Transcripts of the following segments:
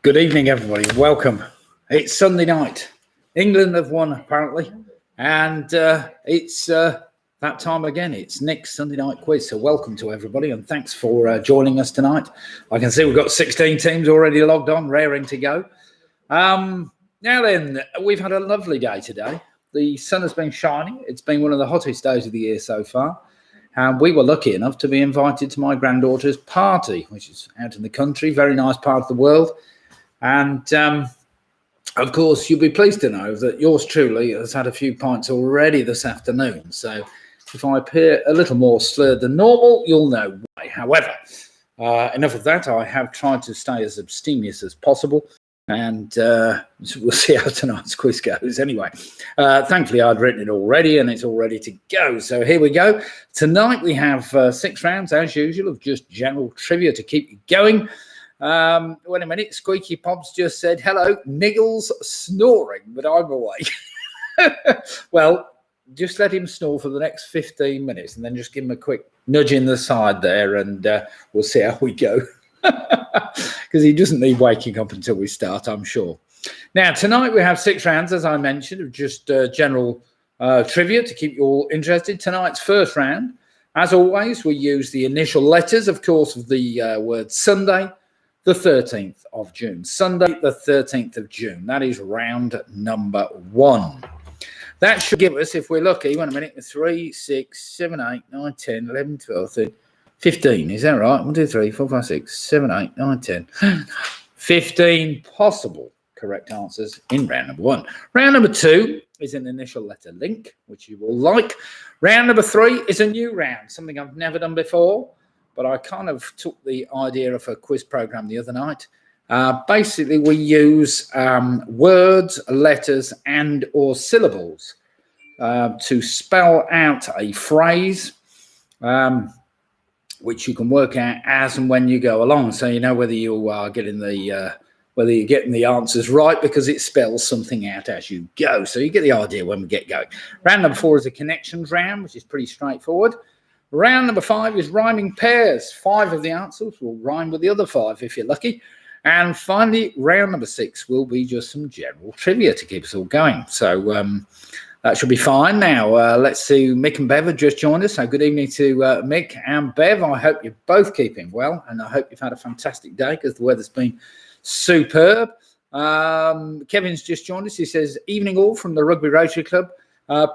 Good evening, everybody. Welcome. It's Sunday night. England have won, apparently. And it's that time again. It's Nick's Sunday Night Quiz. So welcome to everybody, and thanks for joining us tonight. I can see we've got 16 teams already logged on, raring to go. Now then, we've had a lovely day today. The sun has been shining. It's been one of the hottest days of the year so far. And we were lucky enough to be invited to my granddaughter's party, which is out in the country, very nice part of the world. And, of course, you'll be pleased to know that yours truly has had a few pints already this afternoon. So if I appear a little more slurred than normal, you'll know why. However, enough of that. I have tried to stay as abstemious as possible. And we'll see how tonight's quiz goes. Anyway, thankfully, I'd written it already and it's all ready to go. So here we go. Tonight we have 6 rounds, as usual, of just general trivia to keep you going. Wait a minute. Squeaky Pobs just said, hello, Niggles snoring, but I'm awake. Well, just let him snore for the next 15 minutes and then just give him a quick nudge in the side there and we'll see how we go. Because he doesn't need waking up until we start, I'm sure. Now, tonight we have 6 rounds, as I mentioned, of just general trivia to keep you all interested. Tonight's first round, as always, we use the initial letters, of course, of the word Sunday, the 13th of June. Sunday, the 13th of June. That is round number 1. That should give us, if we're lucky, wait a minute, 3, 6, 7, 8, 9, 10, 11, 12, 13, 15. Is that right? 1, 2, 3, 4, 5, 6, 7, 8, 9, 10. 15 possible correct answers in round number 1. Round number 2 is an initial letter link, which you will like. Round number 3 is a new round, something I've never done before. But I kind of took the idea of a quiz program the other night. Basically, we use words, letters, and or syllables to spell out a phrase, which you can work out as and when you go along. So you know whether you are getting whether you're getting the answers right because it spells something out as you go. So you get the idea when we get going. Round number 4 is a connections round, which is pretty straightforward. Round number 5 is rhyming pairs. 5 of the answers will rhyme with the other 5 if you're lucky. And finally, round number 6 will be just some general trivia to keep us all going. So that should be fine. Now, let's see. Mick and Bev have just joined us. So good evening to Mick and Bev. I hope you're both keeping well. And I hope you've had a fantastic day because the weather's been superb. Kevin's just joined us. He says, evening all from the Rugby Rotary Club.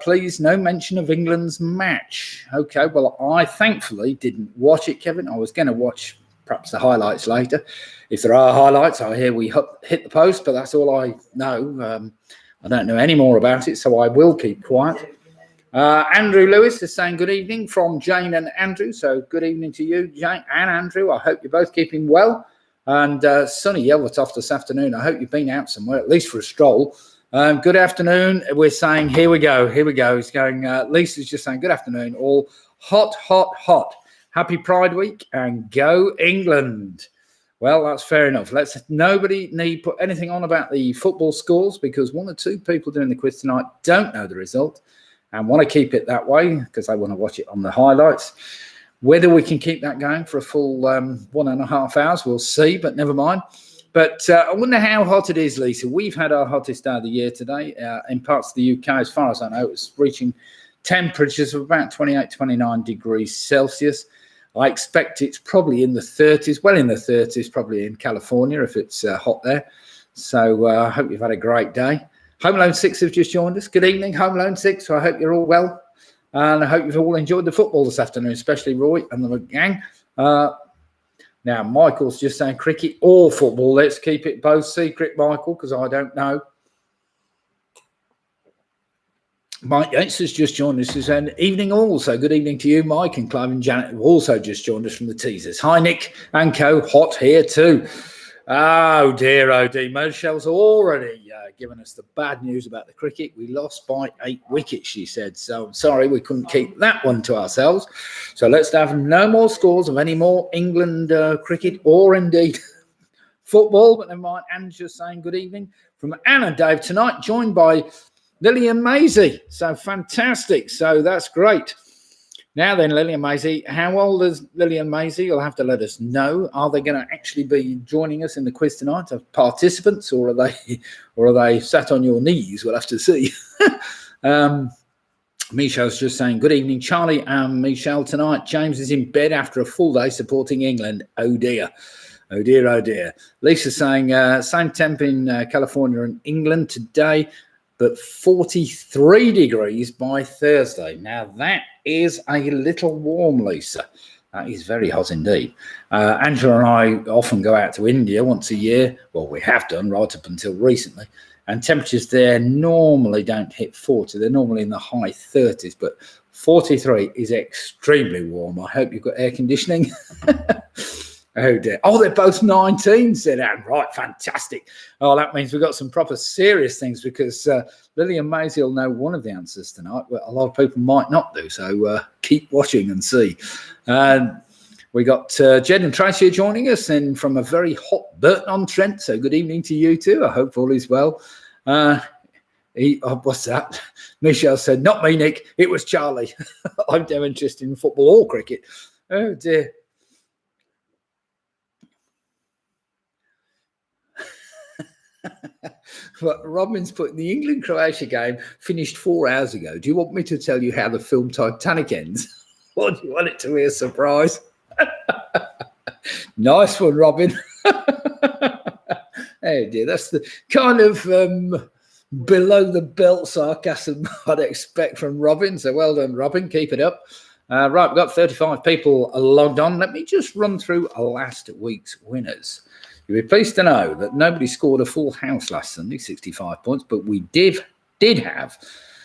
Please, no mention of England's match. Okay, well, I thankfully didn't watch it, Kevin. I was going to watch perhaps the highlights later. If there are highlights, I hear we hit the post, but that's all I know. I don't know any more about it, so I will keep quiet. Andrew Lewis is saying good evening from Jane and Andrew. So good evening to you, Jane and Andrew. I hope you're both keeping well. And sunny Yelvertoft this afternoon. I hope you've been out somewhere, at least for a stroll. Good afternoon. We're saying, here we go. He's going, Lisa's just saying, good afternoon, all hot, hot, hot. Happy Pride Week and go England. Well, that's fair enough. Nobody need put anything on about the football scores because 1 or 2 people doing the quiz tonight don't know the result and want to keep it that way because they want to watch it on the highlights. Whether we can keep that going for a full 1.5 hours, we'll see, but never mind. But I wonder how hot it is, Lisa. We've had our hottest day of the year today. In parts of the UK, as far as I know, it's reaching temperatures of about 28, 29 degrees Celsius. I expect it's probably in the 30s, well in the 30s, probably in California if it's hot there. So I hope you've had a great day. Home Loan 6 have just joined us. Good evening, Home Loan 6. So I hope you're all well. And I hope you've all enjoyed the football this afternoon, especially Roy and the gang. Now, Michael's just saying cricket or football. Let's keep it both secret, Michael, because I don't know. Mike Yates has just joined us. He's an evening all. So good evening to you, Mike, and Clive and Janet have also just joined us from the teasers. Hi, Nick and co. Hot here too. Oh, dear. Michelle's already given us the bad news about the cricket. We lost by 8 wickets, she said. So I'm sorry we couldn't keep that one to ourselves. So let's have no more scores of any more England cricket or indeed football. But never mind. Anne's just saying good evening from Anne and Dave tonight, joined by Lily and Maisie. So fantastic. So that's great. Now then, Lily and Maisie, how old is Lily and Maisie? You'll have to let us know. Are they going to actually be joining us in the quiz tonight as participants, or are they sat on your knees? We'll have to see. Michelle's just saying, good evening, Charlie and Michelle tonight. James is in bed after a full day supporting England. Oh dear. Oh dear, oh dear. Lisa's saying, same temp in California and England today, but 43 degrees by Thursday. Now that is a little warm, Lisa. That is very hot indeed. Angela and I often go out to India once a year. Well, we have done right up until recently. And temperatures there normally don't hit 40. They're normally in the high 30s, but 43 is extremely warm. I hope you've got air conditioning. Oh dear. Oh, they're both 19, said Anne. Right, fantastic. Oh, that means we've got some proper serious things, because Lily and Maisie will know one of the answers tonight, but a lot of people might not do. So keep watching and see. We got Jed and Tracy joining us, and from a very hot Burton-on-Trent. So good evening to you too. I hope all is well. What's that? Michelle said, not me, Nick. It was Charlie. I'm no interested in football or cricket. Oh dear. But Robin's put, the England-Croatia game finished 4 hours ago. Do you want me to tell you how the film Titanic ends? Or do you want it to be a surprise? Nice one, Robin. Oh dear, that's the kind of below the belt sarcasm I'd expect from Robin. So well done, Robin. Keep it up. Right, we've got 35 people logged on. Let me just run through last week's winners. You'll be pleased to know that nobody scored a full house last Sunday, 65 points, but we did have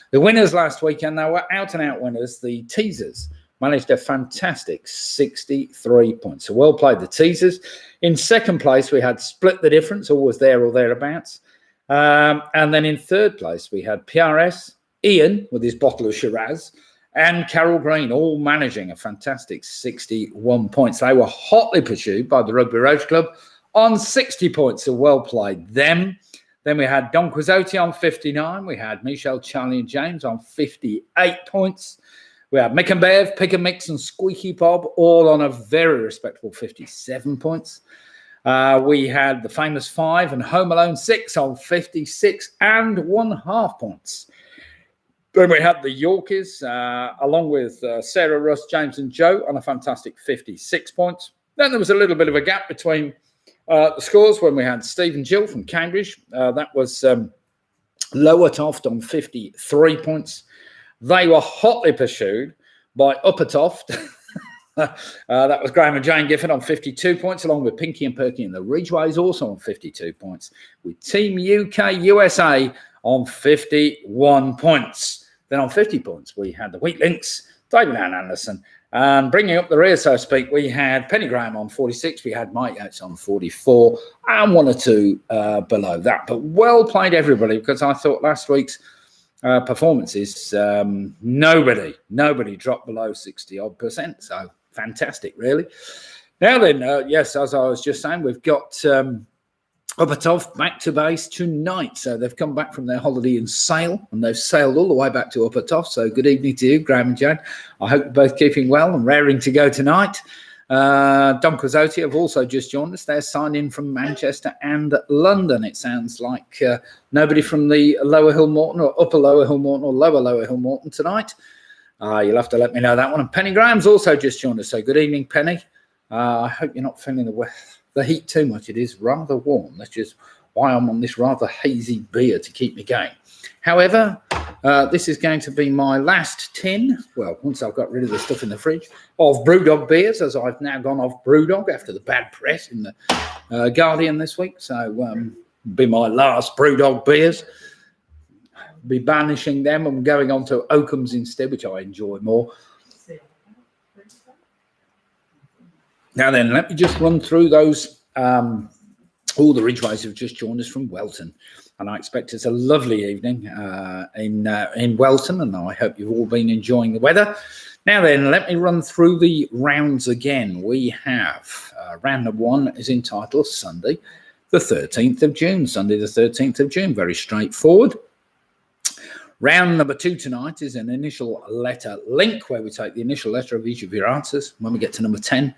the winners last weekend. They were out-and-out winners. The teasers managed a fantastic 63 points. So well played, the teasers. In second place, we had Split the Difference, always there or thereabouts. And then in third place, we had PRS, Ian with his bottle of Shiraz, and Carol Green, all managing a fantastic 61 points. They were hotly pursued by the Rugby Roach Club on 60 points, so well played them. Then we had Don Quizzotti on 59. We had Michelle, Charlie and James on 58 points. We had Mick and Bev, Pick and Mix and Squeaky Bob all on a very respectable 57 points. We had the Famous Five and Home Alone 6 on 56 and 1/2 points. Then we had the Yorkies, along with Sarah, Russ, James and Joe on a fantastic 56 points. Then there was a little bit of a gap between the scores when we had Steve and Jill from Cambridge. That was Lower Toft on 53 points. They were hotly pursued by Upper Toft. That was Graham and Jane Gifford on 52 points, along with Pinky and Perky and the Ridgeways also on 52 points, with Team UK USA on 51 points. Then on 50 points, we had the Wheat Links, David Ann Anderson. And bringing up the rear, so to speak, we had Penny Graham on 46. We had Mike Yates on 44 and 1 or 2 below that. But well played, everybody, because I thought last week's performances, nobody dropped below 60-odd%. So fantastic, really. Now then, yes, as I was just saying, we've got Upper Toft back to base tonight. So they've come back from their holiday in Sale, and they've sailed all the way back to Upper Toft. So good evening to you, Graham and Jane. I hope you're both keeping well and raring to go tonight. Don Quizzotti have also just joined us. They're signed in from Manchester and London. It sounds like nobody from the Lower Hill Morton or Upper Lower Hill Morton or Lower Lower Hill Morton tonight. You'll have to let me know that one. And Penny Graham's also just joined us. So good evening, Penny. I hope you're not feeling the heat too much. It is rather warm. That's just why I'm on this rather hazy beer to keep me going. However, this is going to be my last tin, well, once I've got rid of the stuff in the fridge, of Brewdog beers, as I've now gone off Brewdog after the bad press in the Guardian this week. So be my last Brewdog beers. Be banishing them and going on to Oakham's instead, which I enjoy more. Now then, let me just run through those. All the Ridgeways have just joined us from Welton, and I expect it's a lovely evening in Welton, and I hope you've all been enjoying the weather. Now then, let me run through the rounds again. We have round number 1 is entitled Sunday, the 13th of June. Sunday, the 13th of June. Very straightforward. Round number 2 tonight is an initial letter link where we take the initial letter of each of your answers. When we get to number 10,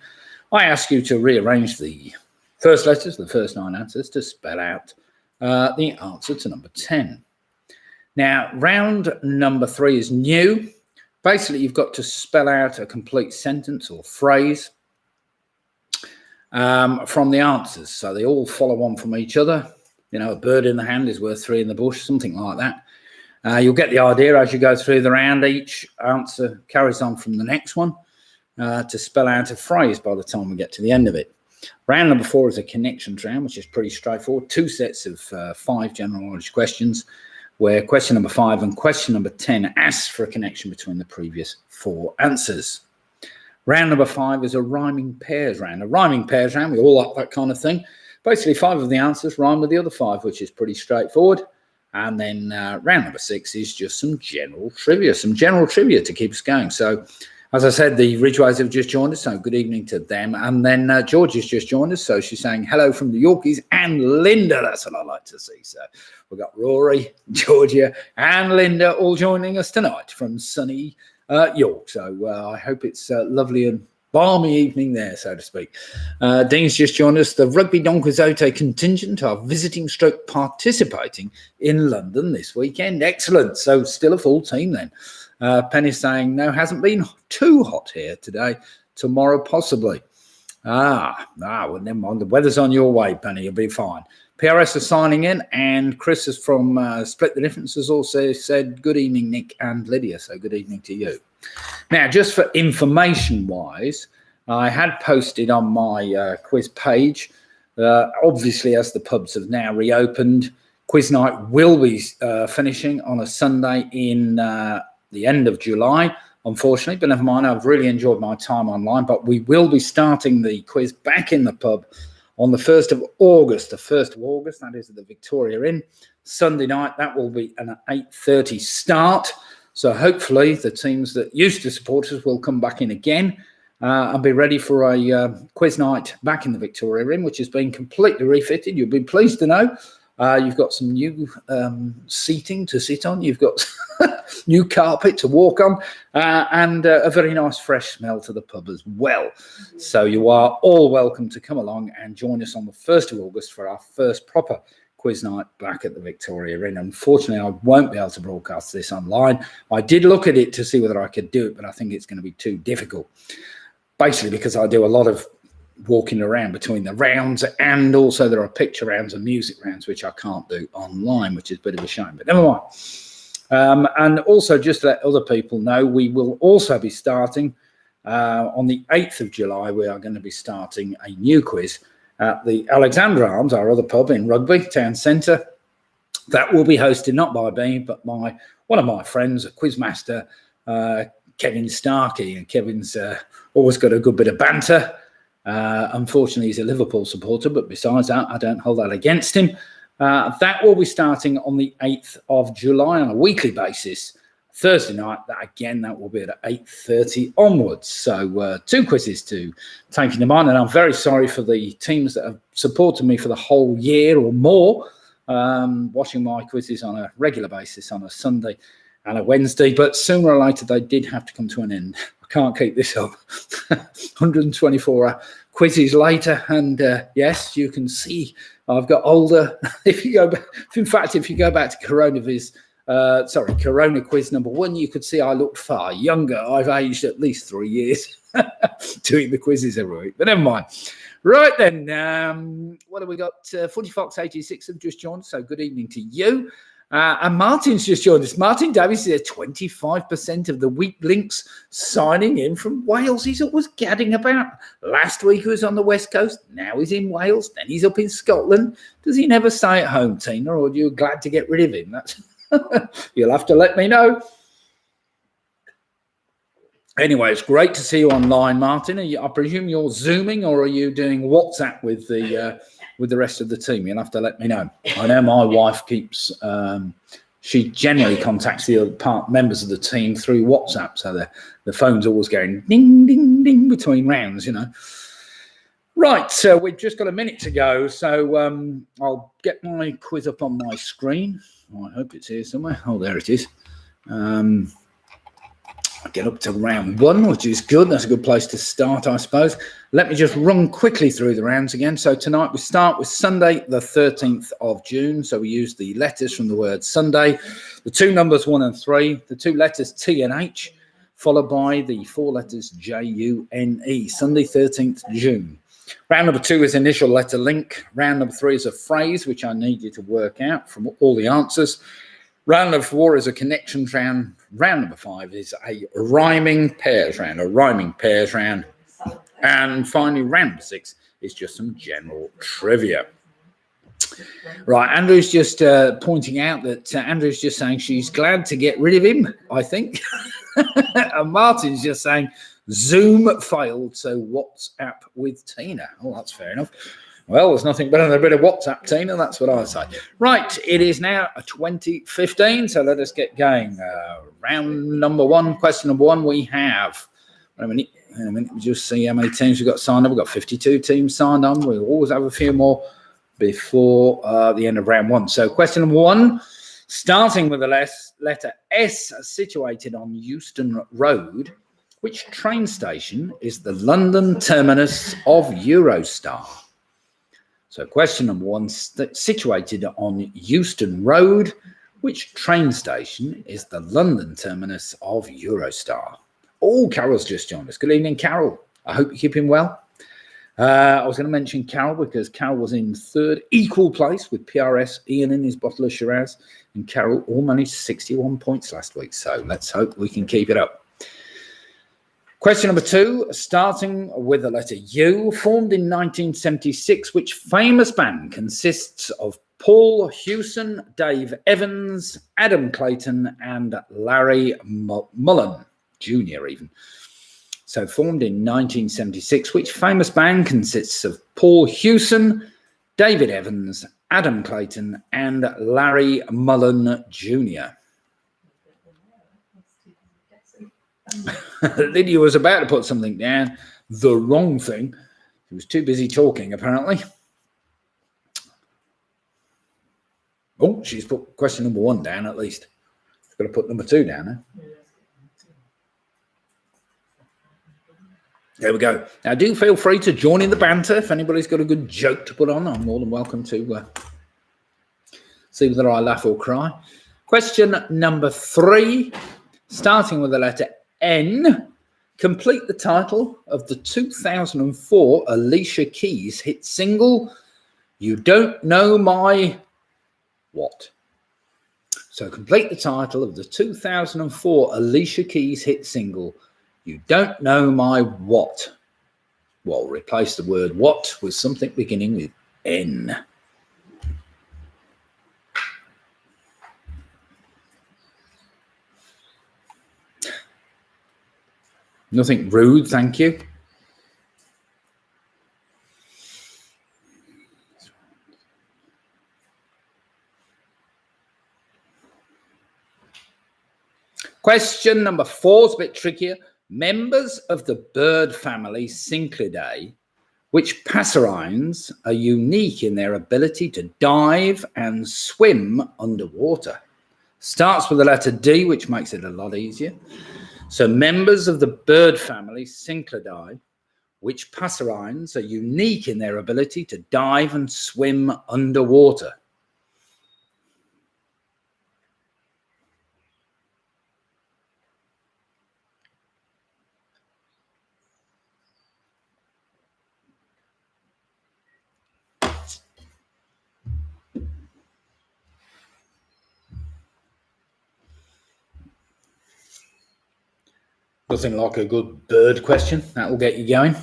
I ask you to rearrange the first letters, the first 9 answers, to spell out the answer to number 10. Now, round number 3 is new. Basically, you've got to spell out a complete sentence or phrase from the answers. So they all follow on from each other. You know, a bird in the hand is worth 3 in the bush, something like that. You'll get the idea as you go through the round. Each answer carries on from the next one to spell out a phrase by the time we get to the end of it. Round number 4 is a connections round, which is pretty straightforward. 2 sets of 5 general knowledge questions, where question number 5 and question number 10 asks for a connection between the previous 4 answers. Round number 5 is a rhyming pairs round. A rhyming pairs round, we all like that kind of thing. Basically, 5 of the answers rhyme with the other 5, which is pretty straightforward. And then round number 6 is just some general trivia to keep us going. So, as I said, the Ridgeways have just joined us, so good evening to them. And then George has just joined us, so she's saying hello from the Yorkies, and Linda, that's what I like to see. So we've got Rory, Georgia, and Linda all joining us tonight from sunny York. So I hope it's lovely and balmy evening there, so to speak. Dean's just joined us. The Rugby Don Quixote contingent are visiting stroke participating in London this weekend. Excellent. So still a full team then. Penny's saying, no, hasn't been too hot here today. Tomorrow, possibly. Well, never mind. The weather's on your way, Penny. You'll be fine. PRS are signing in, and Chris is from Split the Difference has also said, good evening, Nick and Lydia. So good evening to you. Now, just for information-wise, I had posted on my quiz page, obviously, as the pubs have now reopened, quiz night will be finishing on a Sunday in the end of July, unfortunately, but never mind. I've really enjoyed my time online, but we will be starting the quiz back in the pub on the 1st of August. The 1st of August, that is at the Victoria Inn. Sunday night, that will be an 8:30 start. So hopefully the teams that used to support us will come back in again and be ready for a quiz night back in the Victoria Inn, which has been completely refitted. You'll be pleased to know. You've got some new seating to sit on. You've got new carpet to walk on and a very nice fresh smell to the pub as well. So you are all welcome to come along and join us on the 1st of August for our first proper quiz night back at the Victoria Inn. Unfortunately, I won't be able to broadcast this online. I did look at it to see whether I could do it, but I think it's going to be too difficult. Basically, because I do a lot of walking around between the rounds, and also there are picture rounds and music rounds, which I can't do online, which is a bit of a shame, but never mind. And also, just to let other people know, we will also be starting on the 8th of July. We are going to be starting a new quiz at the Alexandra Arms, our other pub in Rugby Town Centre. That will be hosted not by me, but by one of my friends, a quizmaster, Kevin Starkey. And Kevin's always got a good bit of banter. Unfortunately, he's a Liverpool supporter, but besides that, I don't hold that against him. That will be starting on the 8th of July on a weekly basis. Thursday night, that will be at 8:30 onwards. So 2 quizzes to take into mind. And I'm very sorry for the teams that have supported me for the whole year or more, watching my quizzes on a regular basis on a Sunday and a Wednesday. But sooner or later, they did have to come to an end. I can't keep this up. 124 quizzes later. And yes, you can see I've got older. If you go back to Corona quiz number 1, you could see I looked far younger. I've aged at least 3 years doing the quizzes every week, but never mind. Right then, what have we got? Footy Fox 86 have just joined, so good evening to you. And Martin's just joined us. Martin Davies is at 25% of the weak links signing in from Wales. He's always gadding about. Last week he was on the West Coast. Now he's in Wales. Then he's up in Scotland. Does he never stay at home, Tina, or are you glad to get rid of him? That's you'll have to let me know. Anyway, it's great to see you online, Martin. I presume you're Zooming, or are you doing WhatsApp with the rest of the team? You'll have to let me know. I know my wife keeps, she generally contacts the other members of the team through WhatsApp, so the phone's always going ding, ding, ding between rounds, you know. Right, so we've just got a minute to go, so I'll get my quiz up on my screen. I hope it's here somewhere. Oh, there it is. Get up to round one, which is good. That's a good place to start, I suppose. Let me just run quickly through the rounds again. So tonight we start with Sunday, the 13th of June. So we use the letters from the word Sunday, the two numbers 1 and 3, the two letters T and H, followed by the four letters J-U-N-E. Sunday, 13th June. Round number 2 is initial letter link. Round number 3 is a phrase, which I need you to work out from all the answers. Round number 4 is a connections round. Round number 5 is a rhyming pairs round, And finally, round number 6 is just some general trivia. Right, Andrew's just pointing out that Andrew's just saying she's glad to get rid of him, I think. And Martin's just saying Zoom failed, so WhatsApp with Tina. Oh, that's fair enough. Well, there's nothing better than a bit of WhatsApp, Tina. That's what I say. Right, it is now 2015, so let us get going. Round number 1, question number 1, we have... Wait a minute, we'll just see how many teams we've got signed up. We've got 52 teams signed on. We'll always have a few more before the end of round 1. So question number 1, starting with the letter S, situated on Euston Road, which train station is the London terminus of Eurostar? So question number 1, situated on Euston Road, which train station is the London terminus of Eurostar? Oh, Carol's just joined us. Good evening, Carol. I hope you're keeping well. I was going to mention Carol because Carol was in 3rd equal place with PRS, Ian in his bottle of Shiraz, and Carol all managed 61 points last week. So let's hope we can keep it up. Question number 2, starting with the letter U, formed in 1976, which famous band consists of Paul Hewson, Dave Evans, Adam Clayton, and Larry Mullen, Jr. even. So formed in 1976, which famous band consists of Paul Hewson, David Evans, Adam Clayton, and Larry Mullen, Jr. Lydia was about to put something down, the wrong thing. He was too busy talking, apparently. Oh, she's put question number 1 down at least. She's got to put number 2 down now. There we go. Now, do feel free to join in the banter. If anybody's got a good joke to put on, I'm more than welcome to see whether I laugh or cry. Question number 3, starting with the letter N, complete the title of the 2004 Alicia Keys hit single, You Don't Know My What? So complete the title of the 2004 Alicia Keys hit single, You Don't Know My What? Well, replace the word what with something beginning with N. Nothing rude, thank you. Question number 4 is a bit trickier. Members of the bird family Cichlidae, which passerines are unique in their ability to dive and swim underwater. Starts with the letter D, which makes it a lot easier. So members of the bird family Cichlidae, which passerines are unique in their ability to dive and swim underwater. Nothing like a good bird question. That will get you going.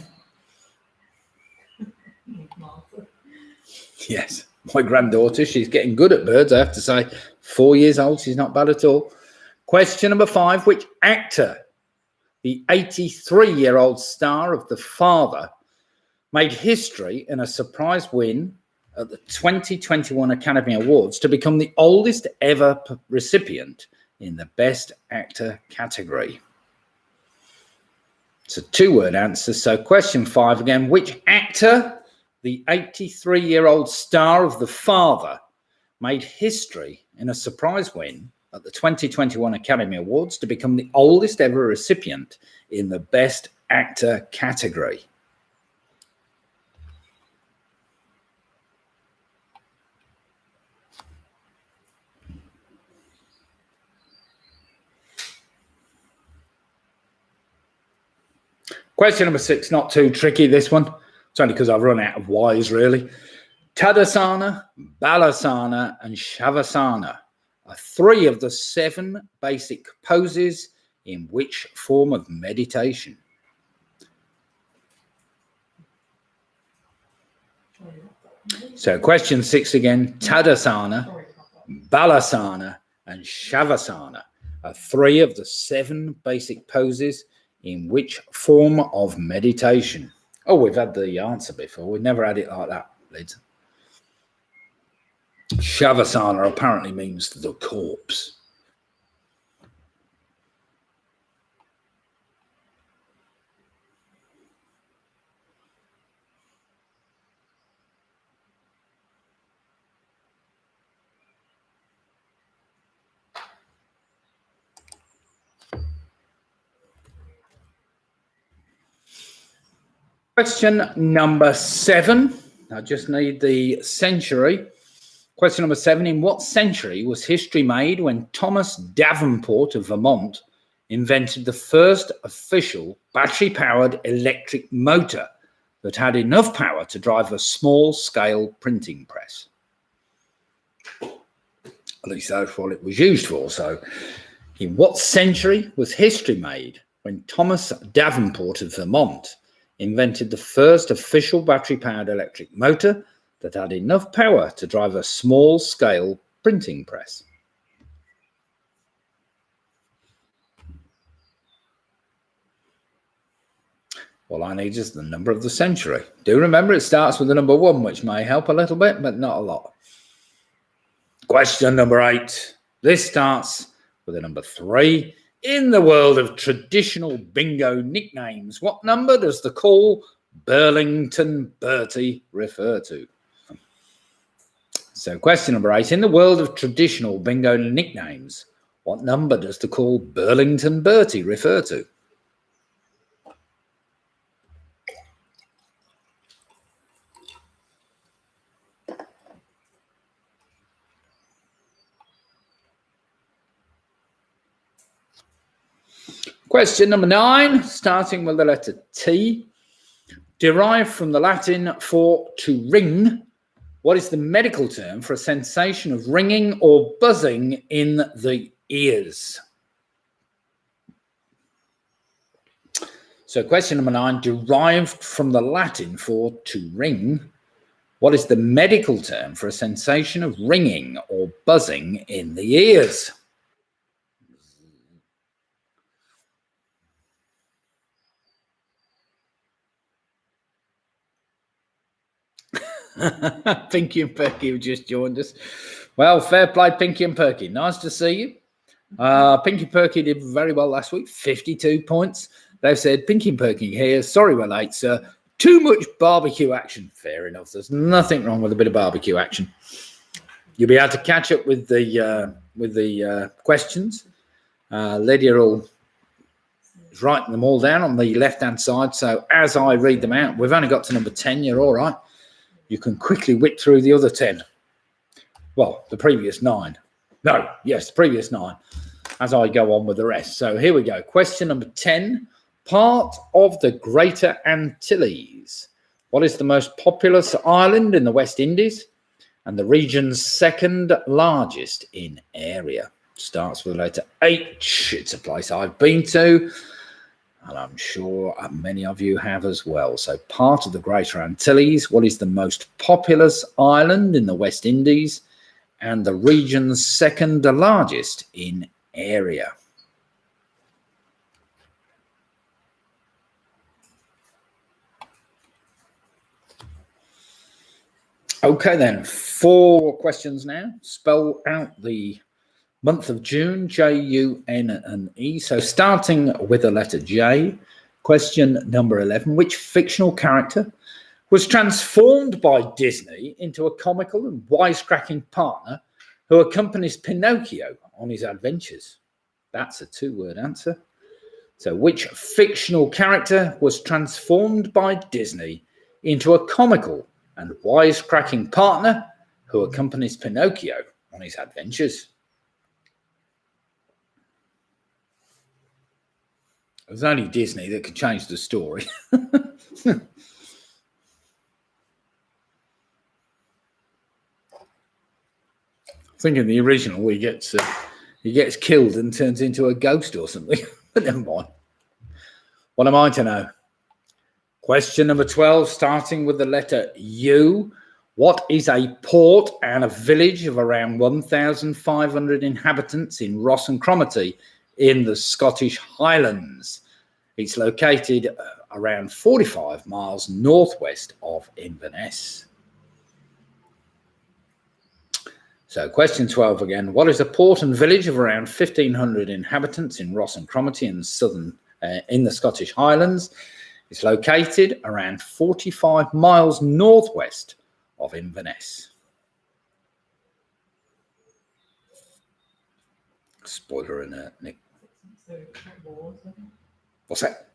Yes, my granddaughter, she's getting good at birds, I have to say. 4 years old, she's not bad at all. Question number 5, which actor, the 83-year-old star of The Father, made history in a surprise win at the 2021 Academy Awards to become the oldest ever recipient in the Best Actor category? It's a two-word answer. So question 5 again. Which actor, the 83-year-old star of The Father, made history in a surprise win at the 2021 Academy Awards to become the oldest ever recipient in the Best Actor category? Question number 6, not too tricky, this one. It's only because I've run out of Y's, really. Tadasana, Balasana, and Shavasana are 3 of the 7 basic poses in which form of meditation? So question 6 again. Tadasana, Balasana, and Shavasana are 3 of the 7 basic poses in which form of meditation? Oh, we've had the answer before. We've never had it like that, Liz. Shavasana apparently means the corpse. Question number 7. I just need the century. Question number 7. In what century was history made when Thomas Davenport of Vermont invented the first official battery-powered electric motor that had enough power to drive a small-scale printing press? At least that's what it was used for. So, in what century was history made when Thomas Davenport of Vermont invented the first official battery-powered electric motor that had enough power to drive a small-scale printing press? All I need is the number of the century. Do remember it starts with the number 1, which may help a little bit, but not a lot. Question number 8. This starts with the number 3. In the world of traditional bingo nicknames, what number does the call Burlington Bertie refer to? So question number 8. In the world of traditional bingo nicknames, what number does the call Burlington Bertie refer to? Question number 9, starting with the letter T. Derived from the Latin for to ring, what is the medical term for a sensation of ringing or buzzing in the ears? So question number 9, derived from the Latin for to ring, what is the medical term for a sensation of ringing or buzzing in the ears? Pinky and Perky have just joined us. Well, fair play, Pinky and Perky. Nice to see you. Pinky and Perky did very well last week, 52 points. They've said, Pinky and Perky here. Sorry we're late, sir. Too much barbecue action. Fair enough. There's nothing wrong with a bit of barbecue action. You'll be able to catch up with the questions. Lydia is writing them all down on the left-hand side. So as I read them out, we've only got to number 10. You're all right. You can quickly whip through the other 10. Well, the previous 9. No, yes, the previous 9, as I go on with the rest. So here we go. Question number 10. Part of the Greater Antilles. What is the most populous island in the West Indies and the region's 2nd largest in area? Starts with the letter H. It's a place I've been to, and I'm sure many of you have as well. So part of the Greater Antilles, what is the most populous island in the West Indies and the region's 2nd largest in area? Okay then, 4 questions now. Spell out the month of June, J-U-N and E. So starting with the letter J, Question number 11. Which fictional character was transformed by Disney into a comical and wisecracking partner who accompanies Pinocchio on his adventures? That's a two-word answer. So which fictional character was transformed by Disney into a comical and wisecracking partner who accompanies Pinocchio on his adventures? It was only Disney that could change the story. I think in the original he gets killed and turns into a ghost or something. But never mind. What am I to know? Question number 12, starting with the letter U. What is a port and a village of around 1,500 inhabitants in Ross and Cromarty in the Scottish Highlands? It's located around 45 miles northwest of Inverness. So question 12 again. What is a port and village of around 1,500 inhabitants in Ross and Cromarty in the Scottish Highlands? It's located around 45 miles northwest of Inverness. Spoiler alert, Nick. What's that?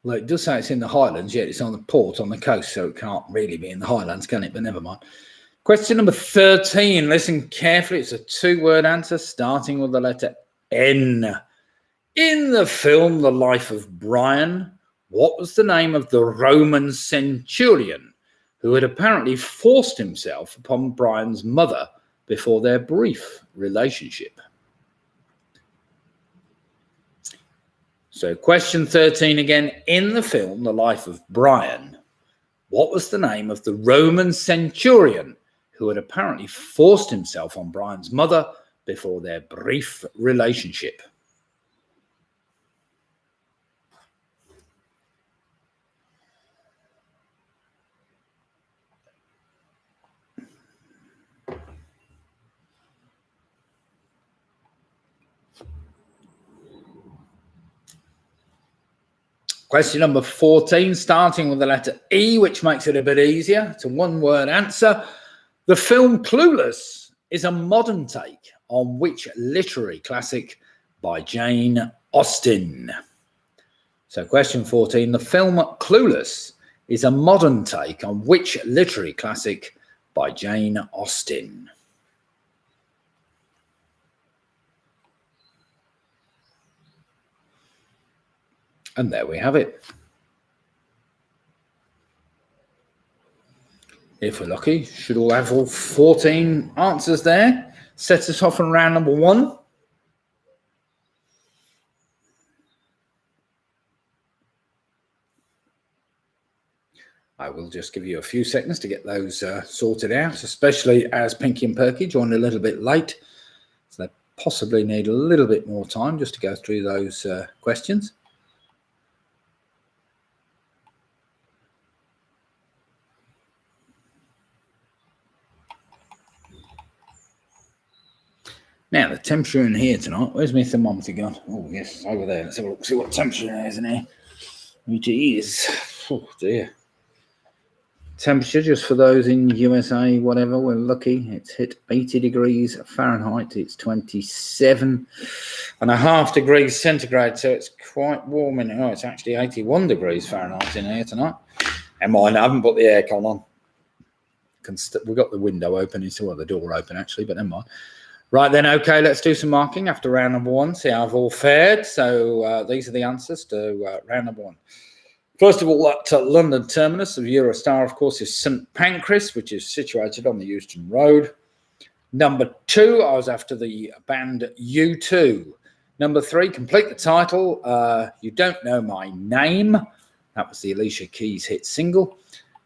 Well, it does say it's in the Highlands, yet it's on the port on the coast, so it can't really be in the Highlands, can it? But never mind. Question number 13. Listen carefully. It's a two-word answer starting with the letter N. In the film The Life of Brian, what was the name of the Roman centurion who had apparently forced himself upon Brian's mother before their brief relationship? So question 13 again. In the film The Life of Brian, what was the name of the Roman centurion who had apparently forced himself on Brian's mother before their brief relationship? Question number 14, starting with the letter E, which makes it a bit easier. It's a one-word answer. The film Clueless is a modern take on which literary classic by Jane Austen? So question 14, the film Clueless is a modern take on which literary classic by Jane Austen? And there we have it. If we're lucky, should all have all 14 answers there. Sets us off on round number 1. I will just give you a few seconds to get those sorted out, especially as Pinky and Perky joined a little bit late. So they possibly need a little bit more time just to go through those questions. Now, the temperature in here tonight, where's my thermometer gone? Oh, yes, over there. Let's have a look, see what temperature there is in here. It is, oh dear. Temperature, just for those in USA, whatever, we're lucky. It's hit 80 degrees Fahrenheit. It's 27.5 degrees centigrade, so it's quite warm in here. Oh, it's actually 81 degrees Fahrenheit in here tonight. And mine, I haven't put the aircon on. We've got the window open, it's the door open actually, but never mind. Right then, okay, let's do some marking after round number 1, see how I've all fared. So these are the answers to round number 1. First of all, that London terminus of Eurostar, of course, is St Pancras, which is situated on the Euston Road. Number 2, I was after the band U2. Number 3, complete the title, You Don't Know My Name. That was the Alicia Keys hit single.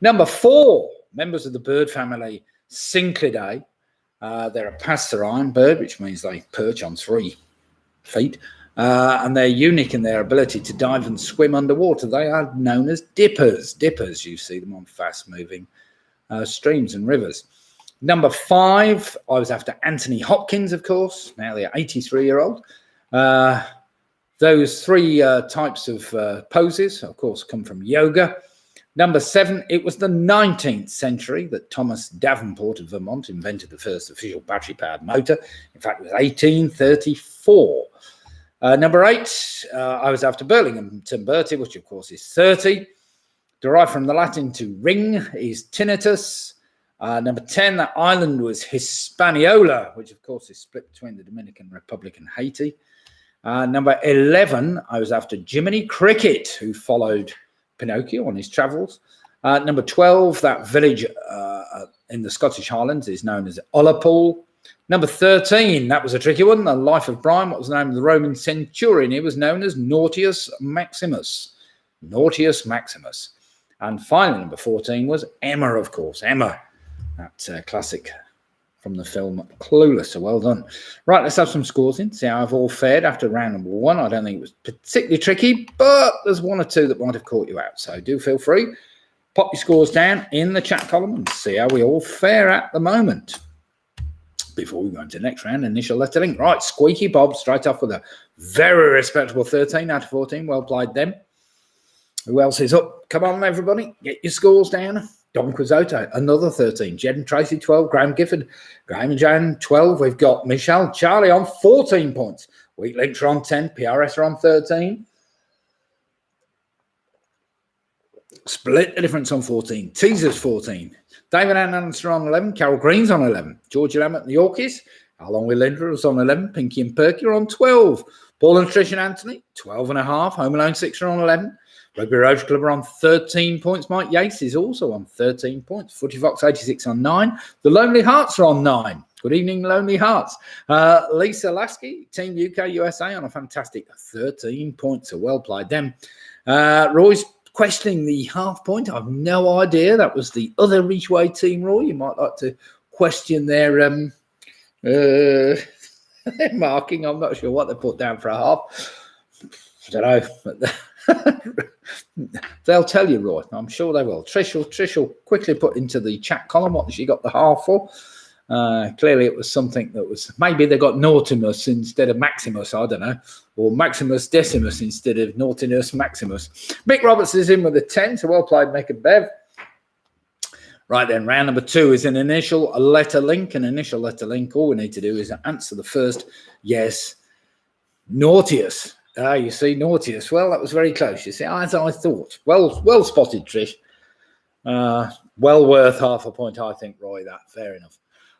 Number 4, members of the bird family Cichlidae. They're a passerine bird, which means they perch on 3 feet. and they're unique in their ability to dive and swim underwater. They are known as dippers. Dippers, you see them on fast-moving streams and rivers. Number 5, I was after Anthony Hopkins, of course, now the 83-year-old. Those 3 types of poses, of course, come from yoga. Number 7, it was the 19th century that Thomas Davenport of Vermont invented the first official battery-powered motor. In fact, it was 1834. Number 8, I was after Burlington Bertie, which of course is 30. Derived from the Latin to ring is tinnitus. Number 10, that island was Hispaniola, which of course is split between the Dominican Republic and Haiti. Number 11, I was after Jiminy Cricket, who followed Pinocchio on his travels. Number 12, that village in the Scottish Highlands is known as Ullapool. Number 13, that was a tricky one, the life of Brian. What was the name of the Roman centurion? He was known as Nautius Maximus. Nautius Maximus. And finally, number 14 was Emma, of course. Emma, that classic from the film Clueless. So well done. Right, let's have some scores in, see how I've all fared after round number 1. I don't think it was particularly tricky, but there's 1 or 2 that might have caught you out. So do feel free. Pop your scores down in the chat column and see how we all fare at the moment. Before we go into the next round, initial letter link. Right, Squeaky Bob straight off with a very respectable 13 out of 14. Well played them. Who else is up? Come on, everybody. Get your scores down. Don Quizzoto, another 13. Jed and Tracy, 12. Graham Gifford, Graham and Jan, 12. We've got Michelle, Charlie on 14 points. Weak Links are on 10. PRS are on 13. Split the difference on 14. Teasers 14. David and Anster on 11. Carol Green's on 11. Georgia Lambert and the Yorkies, along with Linda, is on 11. Pinky and Perky are on 12. Paul and Trish and Anthony, 12 and a half. Home Alone 6 are on 11. Rugby Roach Club are on 13 points. Mike Yates is also on 13 points. Footy Fox 86 on 9. The Lonely Hearts are on 9. Good evening, Lonely Hearts. Lisa Lasky, Team UK USA on a fantastic 13 points. So well played them. Roy's questioning the half point. I have no idea. That was the other Reachway team, Roy. You might like to question their marking. I'm not sure what they put down for a half. I don't know. But they'll tell you, Roy. I'm sure they will. Trish will quickly put into the chat column what she got the half for. Clearly it was something that was, maybe they got Nautimus instead of Maximus, I don't know, or Maximus Decimus instead of Naughtinus Maximus. Mick Roberts is in with a 10, so well played, Mick and Bev. Right then, round number 2 is an initial letter link. An initial letter link, all we need to do is answer the first yes. Nautius. You see, Nautius. Well, that was very close. You see, as I thought. Well spotted, Trish. Well worth half a point, I think, Roy. That fair enough.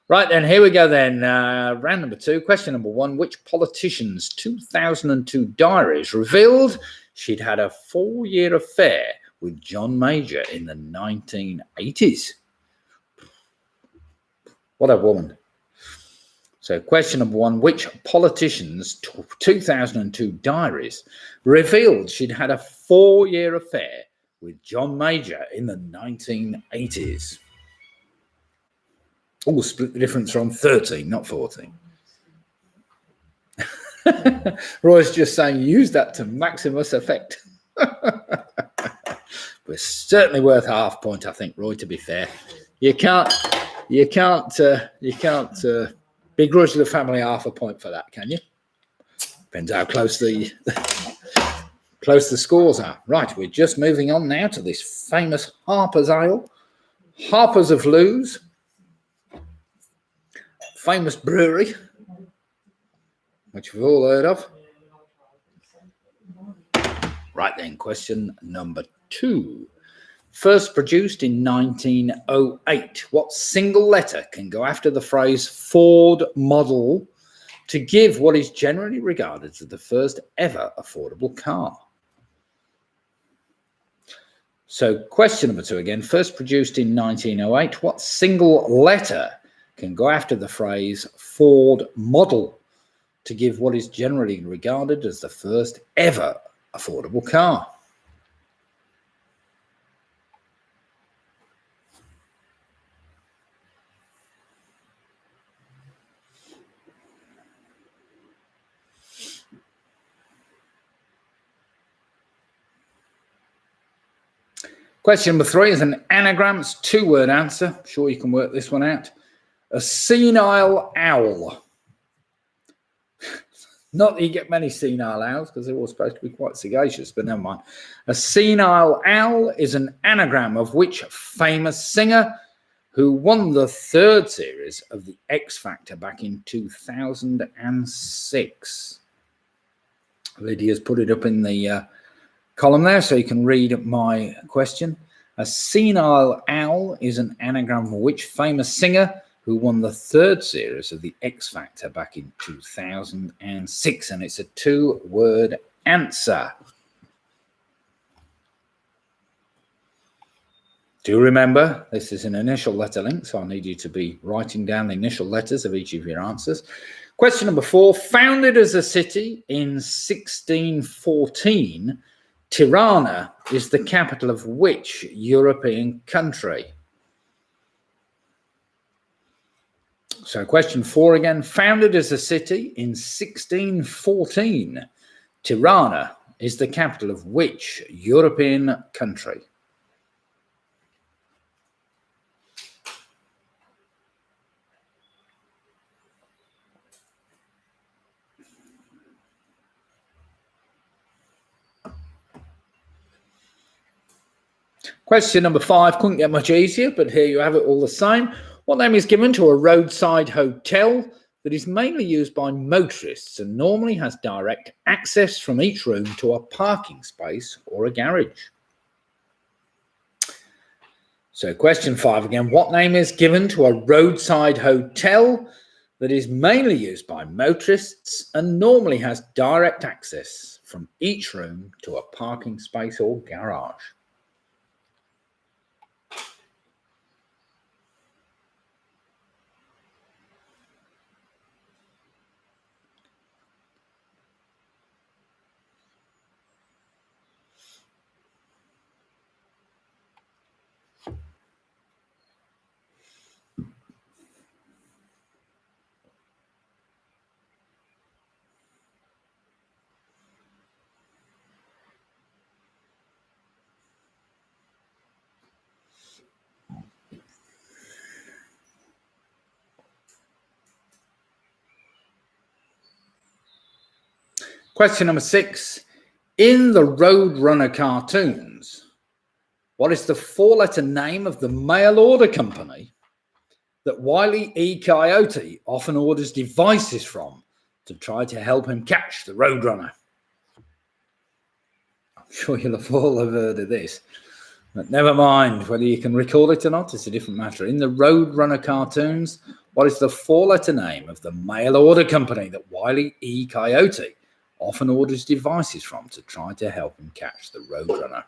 Right then, here we go then. Round number 2, question number 1. Which politician's 2002 diaries revealed she'd had a 4-year affair with John Major in the 1980s? What a woman. So question number 1, which politician's 2002 diaries revealed she'd had a 4-year affair with John Major in the 1980s? Oh, split the difference from 13, not 14. Roy's just saying use that to Maximus effect. But certainly worth half point, I think, Roy, to be fair. You can't begrudge the family half a point for that, can you? Depends how close the scores are. Right, we're just moving on now to this famous Harper's Ale. Harper's of Lewes. Famous brewery, which we've all heard of. Right then, question number 2. First produced in 1908, what single letter can go after the phrase Ford model to give what is generally regarded as the first ever affordable car? So question number 2 again, first produced in 1908, what single letter can go after the phrase Ford model to give what is generally regarded as the first ever affordable car? Question number 3 is an anagram. It's 2-word answer. I'm sure you can work this one out. A senile owl. Not that you get many senile owls because they're all supposed to be quite sagacious, but never mind. A senile owl is an anagram of which famous singer who won the 3rd series of the X Factor back in 2006. Lydia's put it up in the column there so you can read my question. A senile owl is an anagram of which famous singer who won the 3rd series of the X Factor back in 2006, and it's a 2-word answer. Do remember, this is an initial letter link, so I need you to be writing down the initial letters of each of your answers. Question number 4, founded as a city in 1614, Tirana is the capital of which European country? So question 4 again, founded as a city in 1614, Tirana is the capital of which European country? Question number 5 couldn't get much easier, but here you have it all the same. What name is given to a roadside hotel that is mainly used by motorists and normally has direct access from each room to a parking space or a garage? So question 5 again. What name is given to a roadside hotel that is mainly used by motorists and normally has direct access from each room to a parking space or garage? Question number 6. In the Roadrunner cartoons, what is the 4-letter name of the mail order company that Wile E. Coyote often orders devices from to try to help him catch the Roadrunner? I'm sure you'll have all heard of this, but never mind whether you can recall it or not, it's a different matter. In the Roadrunner cartoons, what is the 4-letter name of the mail order company that Wile E. Coyote often orders devices from to try to help him catch the Roadrunner?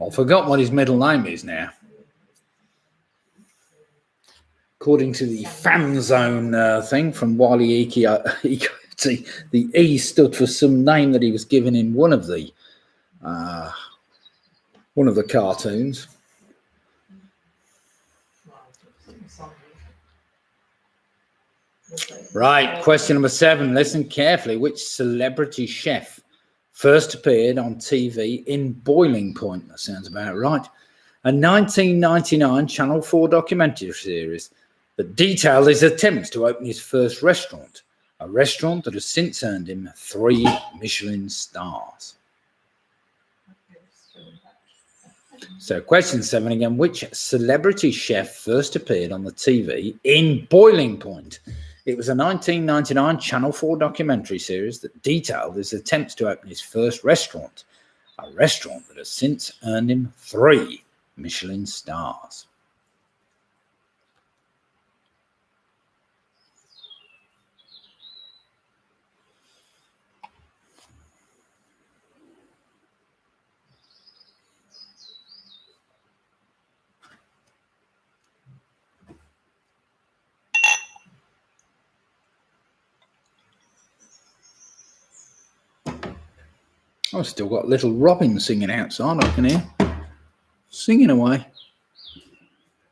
I've forgotten what his middle name is now. According to the fan zone thing from Wile E. Coyote, the E stood for some name that he was given in one of the cartoons. Right, question number 7. Listen carefully. Which celebrity chef first appeared on TV in Boiling Point? That sounds about right. A 1999 Channel 4 documentary series that detailed his attempts to open his first restaurant, a restaurant that has since earned him 3 Michelin stars. So question 7 again. Which celebrity chef first appeared on the TV in Boiling Point? It was a 1999 Channel 4 documentary series that detailed his attempts to open his first restaurant, a restaurant that has since earned him 3 Michelin stars. I've still got little Robin singing outside, I can hear. Singing away.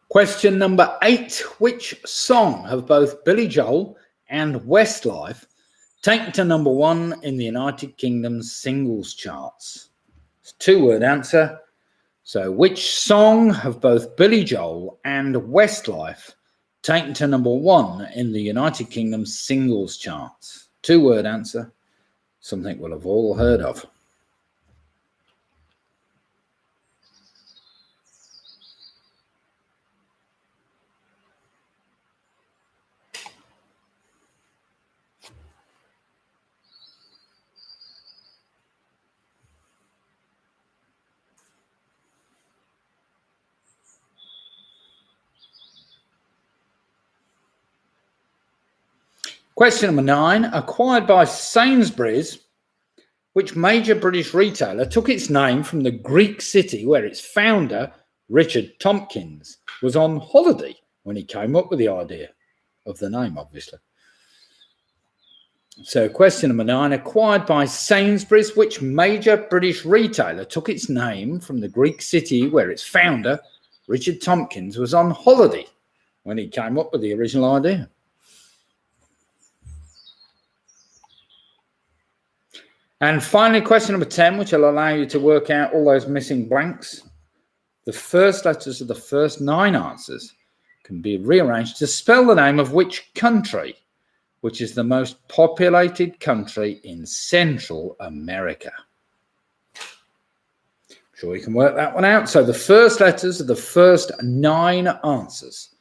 Question number 8. Which song have both Billy Joel and Westlife taken to number 1 in the United Kingdom's singles charts? It's a 2-word answer. So which song have both Billy Joel and Westlife taken to number 1 in the United Kingdom's singles charts? 2-word answer. Something we'll have all heard of. Question number 9. Acquired by Sainsbury's, which major British retailer took its name from the Greek city where its founder, Richard Tompkins, was on holiday when he came up with the idea of the name, obviously. So question number 9. Acquired by Sainsbury's, which major British retailer took its name from the Greek city where its founder, Richard Tompkins, was on holiday when he came up with the original idea? And finally, question number 10, which will allow you to work out all those missing blanks. The first letters of the first 9 answers can be rearranged to spell the name of which country, which is the most populated country in Central America. I'm sure you can work that one out. So the first letters of the first 9 answers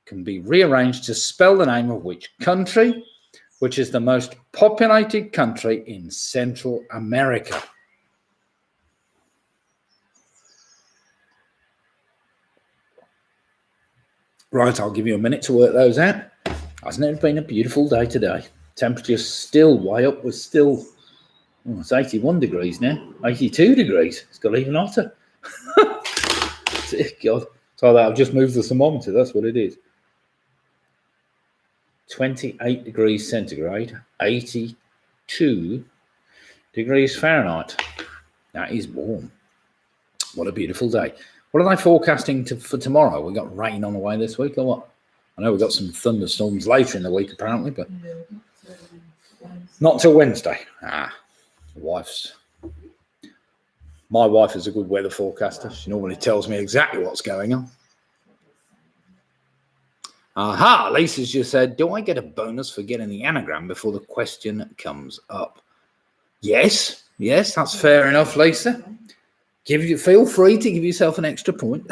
can be rearranged to spell the name of which country, which is the most populated country in Central America. Right, I'll give you a minute to work those out. Hasn't it been a beautiful day today? Temperature's still way up. We're still, it's 81 degrees now, 82 degrees. It's got even hotter. Dear God. So I've just moved the thermometer, that's what it is. 28 degrees centigrade, 82 degrees Fahrenheit. That is warm. What a beautiful day. What are they forecasting for tomorrow? We got rain on the way this week or what? I know we've got some thunderstorms later in the week apparently, but not till Wednesday. My wife is a good weather forecaster. She normally tells me exactly what's going on. Aha, Lisa's just said, do I get a bonus for getting the anagram before the question comes up? Yes, that's fair enough, Lisa. Feel free to give yourself an extra point.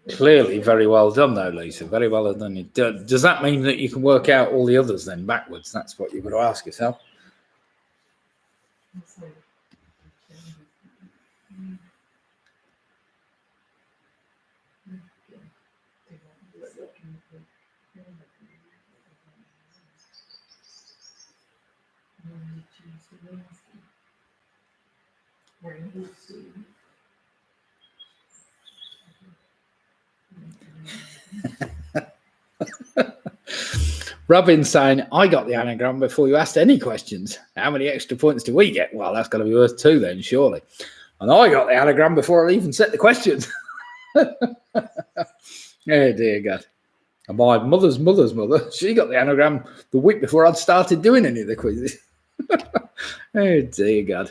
Clearly, very well done, though, Lisa. Very well done. Does that mean that you can work out all the others then backwards? That's what you've got to ask yourself. Robin saying, I got the anagram before you asked any questions. How many extra points do we get? Well, that's got to be worth 2 then, surely. And I got the anagram before I even set the questions. Oh, dear God. And my mother's mother, she got the anagram the week before I'd started doing any of the quizzes. Oh, dear God.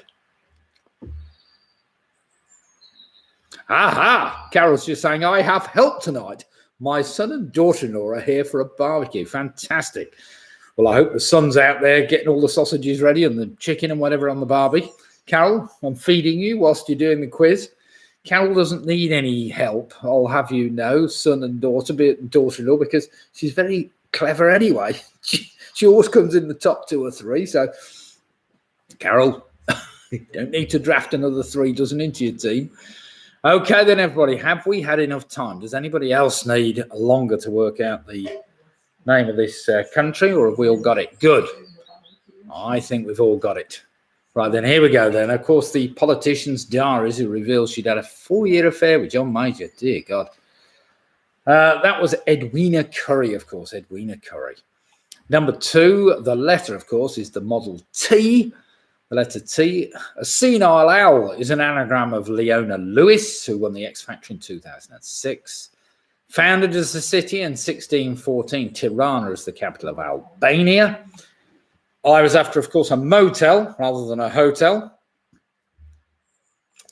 Aha! Carol's just saying, I have help tonight. My son and daughter-in-law are here for a barbecue. Fantastic. Well, I hope the son's out there getting all the sausages ready and the chicken and whatever on the barbie. Carol, I'm feeding you whilst you're doing the quiz. Carol doesn't need any help, I'll have you know, son and daughter-in-law, because she's very clever anyway. She always comes in the top 2 or 3. So, Carol, you don't need to draft another 3 dozen into your team. Okay, then, everybody, have we had enough time? Does anybody else need longer to work out the name of this country, or have we all got it? Good. I think we've all got it. Right, then, here we go, then. Of course, the politician's diaries who revealed she'd had a 4-year affair with John Major. Dear God. That was Edwina Currie, of course, Edwina Currie. Number 2, the letter, of course, is the Model T. The letter T. A senile owl is an anagram of Leona Lewis, who won the X Factor in 2006. Founded as a city in 1614, Tirana is the capital of Albania. I was after, of course, a motel rather than a hotel.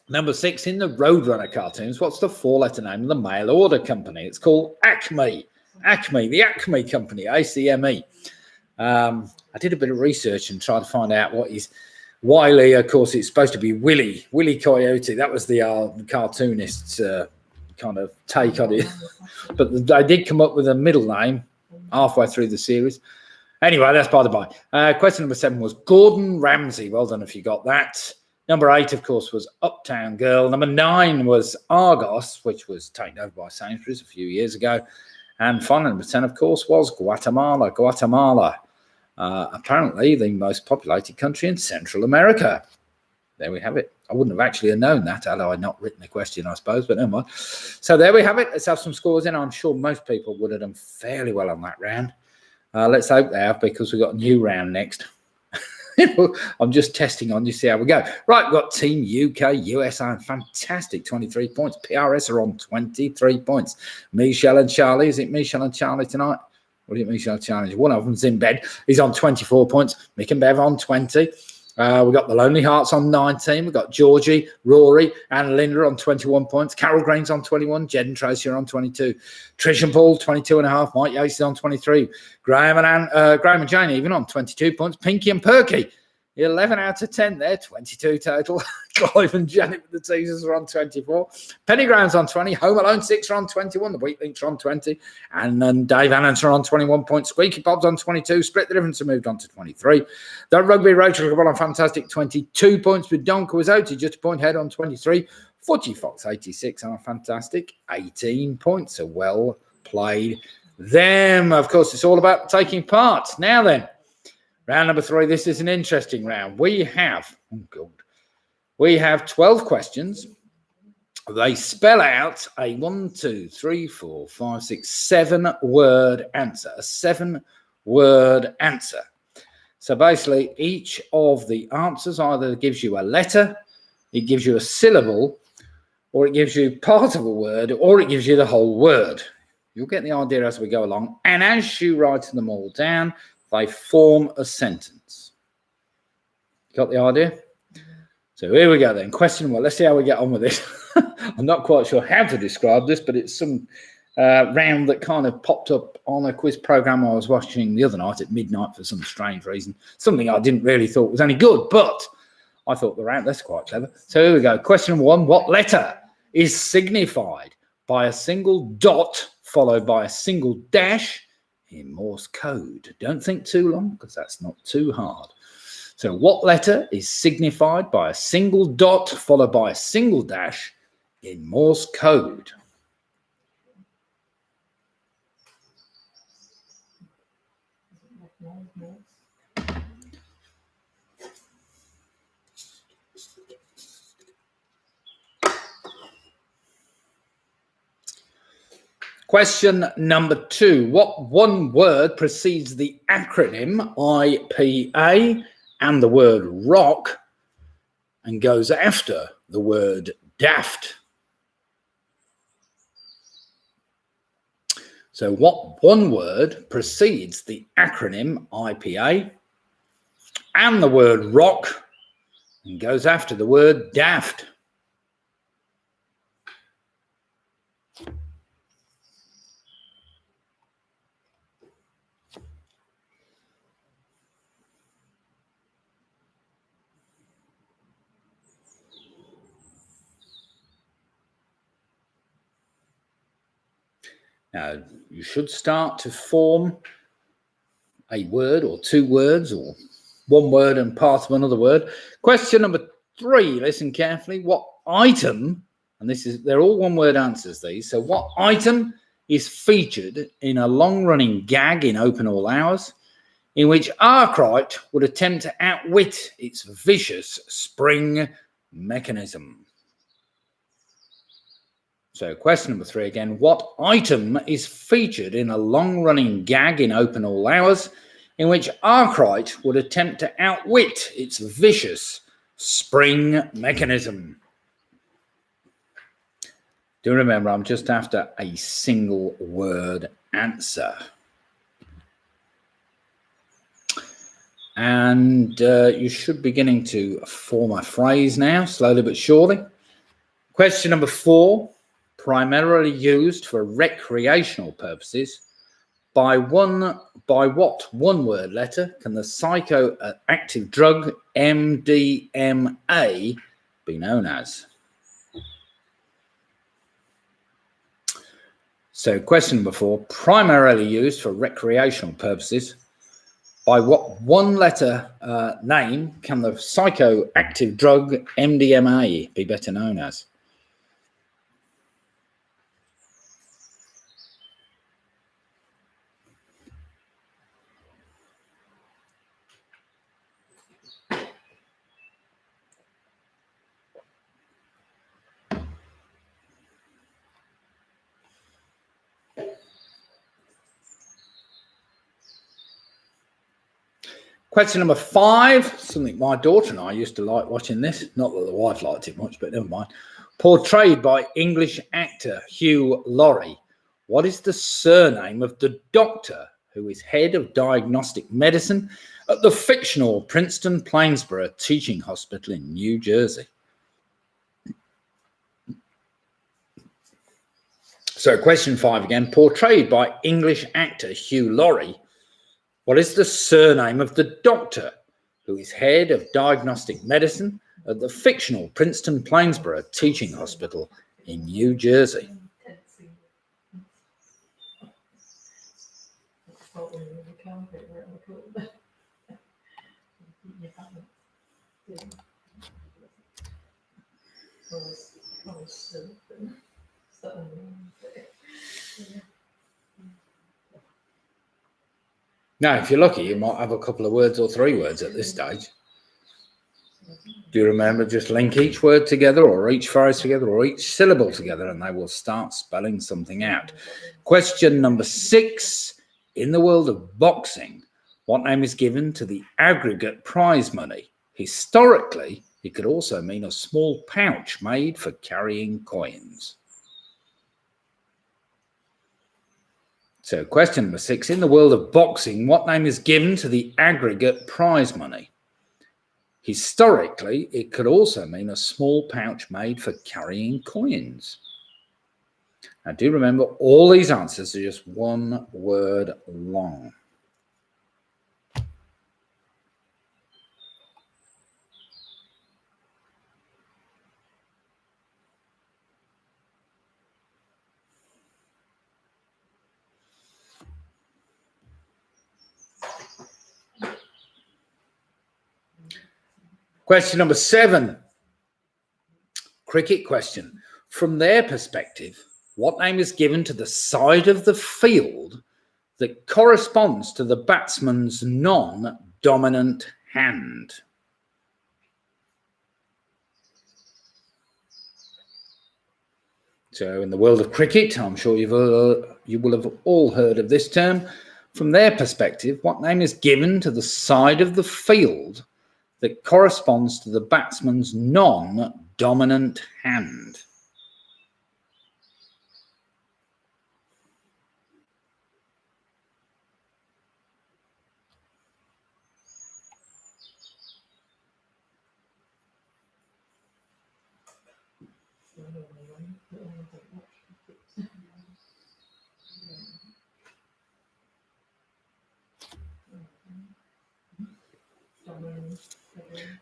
Number 6, in the Roadrunner cartoons, what's the 4-letter name of the mail order company? It's called Acme. Acme, the Acme Company, ACME. I did a bit of research and tried to find out what is Wiley. Of course, it's supposed to be Willie Coyote. That was the cartoonist's kind of take on it. But they did come up with a middle name halfway through the series. Anyway, that's by the by. Question number 7 was Gordon Ramsay. Well done if you got that. Number 8, of course, was Uptown Girl. Number 9 was Argos, which was taken over by Sainsbury's a few years ago. And final number 10, of course, was Guatemala. Guatemala, apparently the most populated country in Central America. There we have it. I wouldn't have actually known that had I not written the question, I suppose, but never mind. So there we have it. Let's have some scores in. I'm sure most people would have done fairly well on that round. Let's hope they have, because we've got a new round next. I'm just testing on you, see how we go. Right, we've got Team UK, USA, fantastic, 23 points. PRS are on 23 points. Michelle and Charlie, is it Michelle and Charlie tonight? Or is it Michelle and Charlie? One of them's in bed. He's on 24 points. Mick and Bev on 20. We've got the Lonely Hearts on 19. We've got Georgie, Rory, and Linda on 21 points. Carol Green's on 21. Jed and Tracy are on 22. Trish and Paul, 22.5. Mike Yates is on 23. Graham and Jane even on 22 points. Pinky and Perky, 11 out of 10 there, 22 total. Clive and Janet with the teasers are on 24. Penny Graham's on 20. Home Alone 6 are on 21. The Weeklinks are on 20. And then Dave Annans are on 21 points. Squeaky Bob's on 22. Split the Difference have moved on to 23. The Rugby Rotary Club on fantastic 22 points, with Don Quizzotti just a point ahead on 23. Footy Fox 86 on a fantastic 18 points. So well played them. Of course, it's all about taking part. Now then, round number 3. This is an interesting round. We have 12 questions. They spell out a 1, 2, 3, 4, 5, 6, 7-word answer. A 7-word answer. So basically, each of the answers either gives you a letter, it gives you a syllable, or it gives you part of a word, or it gives you the whole word. You'll get the idea as we go along. And as you write them all down, they form a sentence. Got the idea? So here we go then. Question 1. Let's see how we get on with this. I'm not quite sure how to describe this, but it's some round that kind of popped up on a quiz program I was watching the other night at midnight for some strange reason. Something I didn't really thought was any good, but I thought the round, that's quite clever. So here we go. Question 1. What letter is signified by a single dot followed by a single dash in Morse code? Don't think too long, because that's not too hard. So what letter is signified by a single dot followed by a single dash in Morse code? Question number 2. What one word precedes the acronym IPA and the word rock and goes after the word daft? So what one word precedes the acronym IPA and the word rock and goes after the word daft? Now, you should start to form a word or 2 words or one word and part of another word. Question number 3, listen carefully. What item, and they're all one-word answers, these. So what item is featured in a long-running gag in Open All Hours in which Arkwright would attempt to outwit its vicious spring mechanism? So question number 3 again. What item is featured in a long-running gag in Open All Hours in which Arkwright would attempt to outwit its vicious spring mechanism? Do remember, I'm just after a single word answer. And you should be beginning to form a phrase now, slowly but surely. Question number 4, primarily used for recreational purposes. By what one-word letter can the psychoactive drug MDMA be known as? So question number 4, primarily used for recreational purposes. By what one-letter name can the psychoactive drug MDMA be better known as? Question number 5, something my daughter and I used to like watching this. Not that the wife liked it much, but never mind. Portrayed by English actor Hugh Laurie. What is the surname of the doctor who is head of diagnostic medicine at the fictional Princeton Plainsboro Teaching Hospital in New Jersey? So question 5 again. Portrayed by English actor Hugh Laurie. What is the surname of the doctor who is head of diagnostic medicine at the fictional Princeton Plainsboro Teaching Hospital in New Jersey? Now, if you're lucky, you might have a couple of words or 3 words at this stage. Do you remember? Just link each word together or each phrase together or each syllable together and they will start spelling something out. Question number 6. In the world of boxing, what name is given to the aggregate prize money? Historically, it could also mean a small pouch made for carrying coins. So question number 6, in the world of boxing, what name is given to the aggregate prize money? Historically, it could also mean a small pouch made for carrying coins. Now do remember, all these answers are just 1 word long. Question number 7, cricket question. From their perspective, what name is given to the side of the field that corresponds to the batsman's non-dominant hand? So in the world of cricket, I'm sure you will have all heard of this term. From their perspective, what name is given to the side of the field that corresponds to the batsman's non-dominant hand?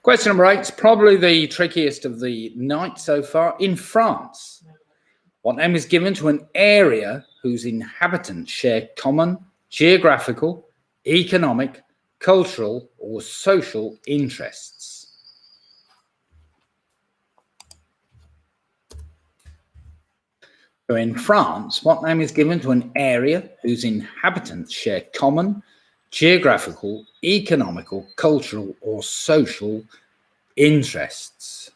Question number 8 is probably the trickiest of the night so far. In France, what name is given to an area whose inhabitants share common geographical, economic, cultural, or social interests? So in France, what name is given to an area whose inhabitants share common geographical, economical, cultural, or social interests?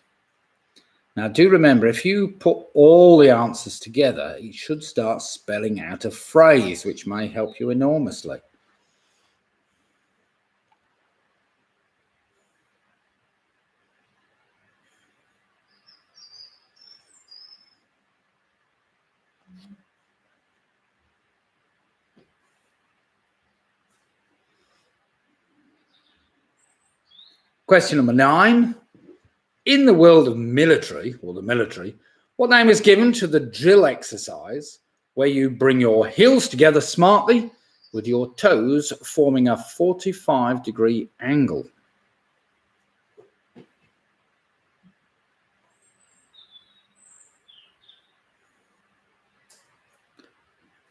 Now, do remember, if you put all the answers together, you should start spelling out a phrase, which may help you enormously. Question number 9. In the world of military, or the military, what name is given to the drill exercise where you bring your heels together smartly with your toes forming a 45-degree angle?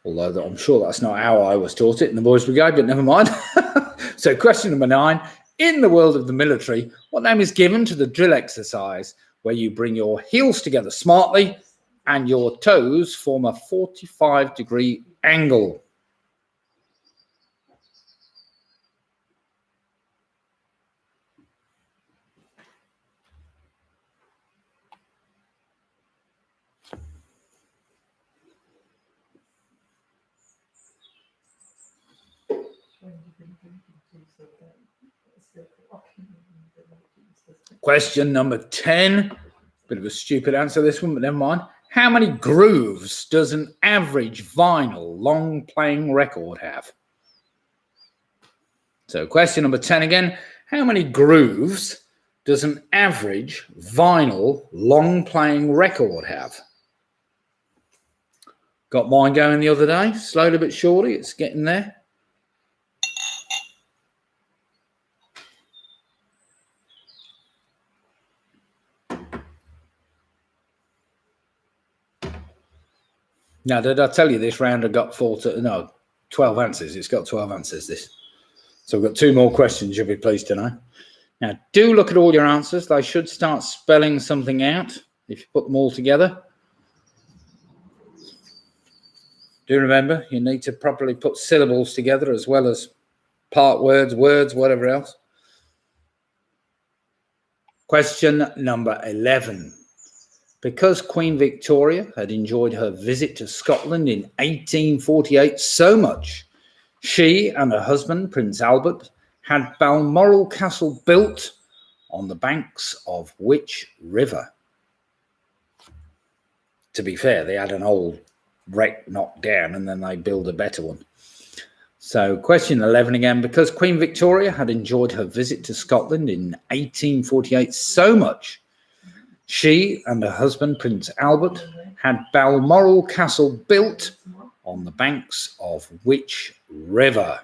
Although I'm sure that's not how I was taught it in the Boys Brigade, but never mind. So question number 9. In the world of the military, what name is given to the drill exercise where you bring your heels together smartly and your toes form a 45-degree angle? Question number 10. Bit of a stupid answer, this one, but never mind. How many grooves does an average vinyl long playing record have? So question number 10 again. How many grooves does an average vinyl long playing record have? Got mine going the other day, slowly but surely, it's getting there. Now, did I tell you this round I got 12 answers? It's got 12 answers, this. So we've got 2 more questions, you'll be pleased to know. Now, do look at all your answers. They should start spelling something out if you put them all together. Do remember, you need to properly put syllables together as well as part words, whatever else. Question number 11. Because Queen Victoria had enjoyed her visit to Scotland in 1848 so much, she and her husband, Prince Albert, had Balmoral Castle built on the banks of which river? To be fair, they had an old wreck knocked down and then they built a better one. So question 11 again. Because Queen Victoria had enjoyed her visit to Scotland in 1848 so much, she and her husband, Prince Albert, had Balmoral Castle built on the banks of which river?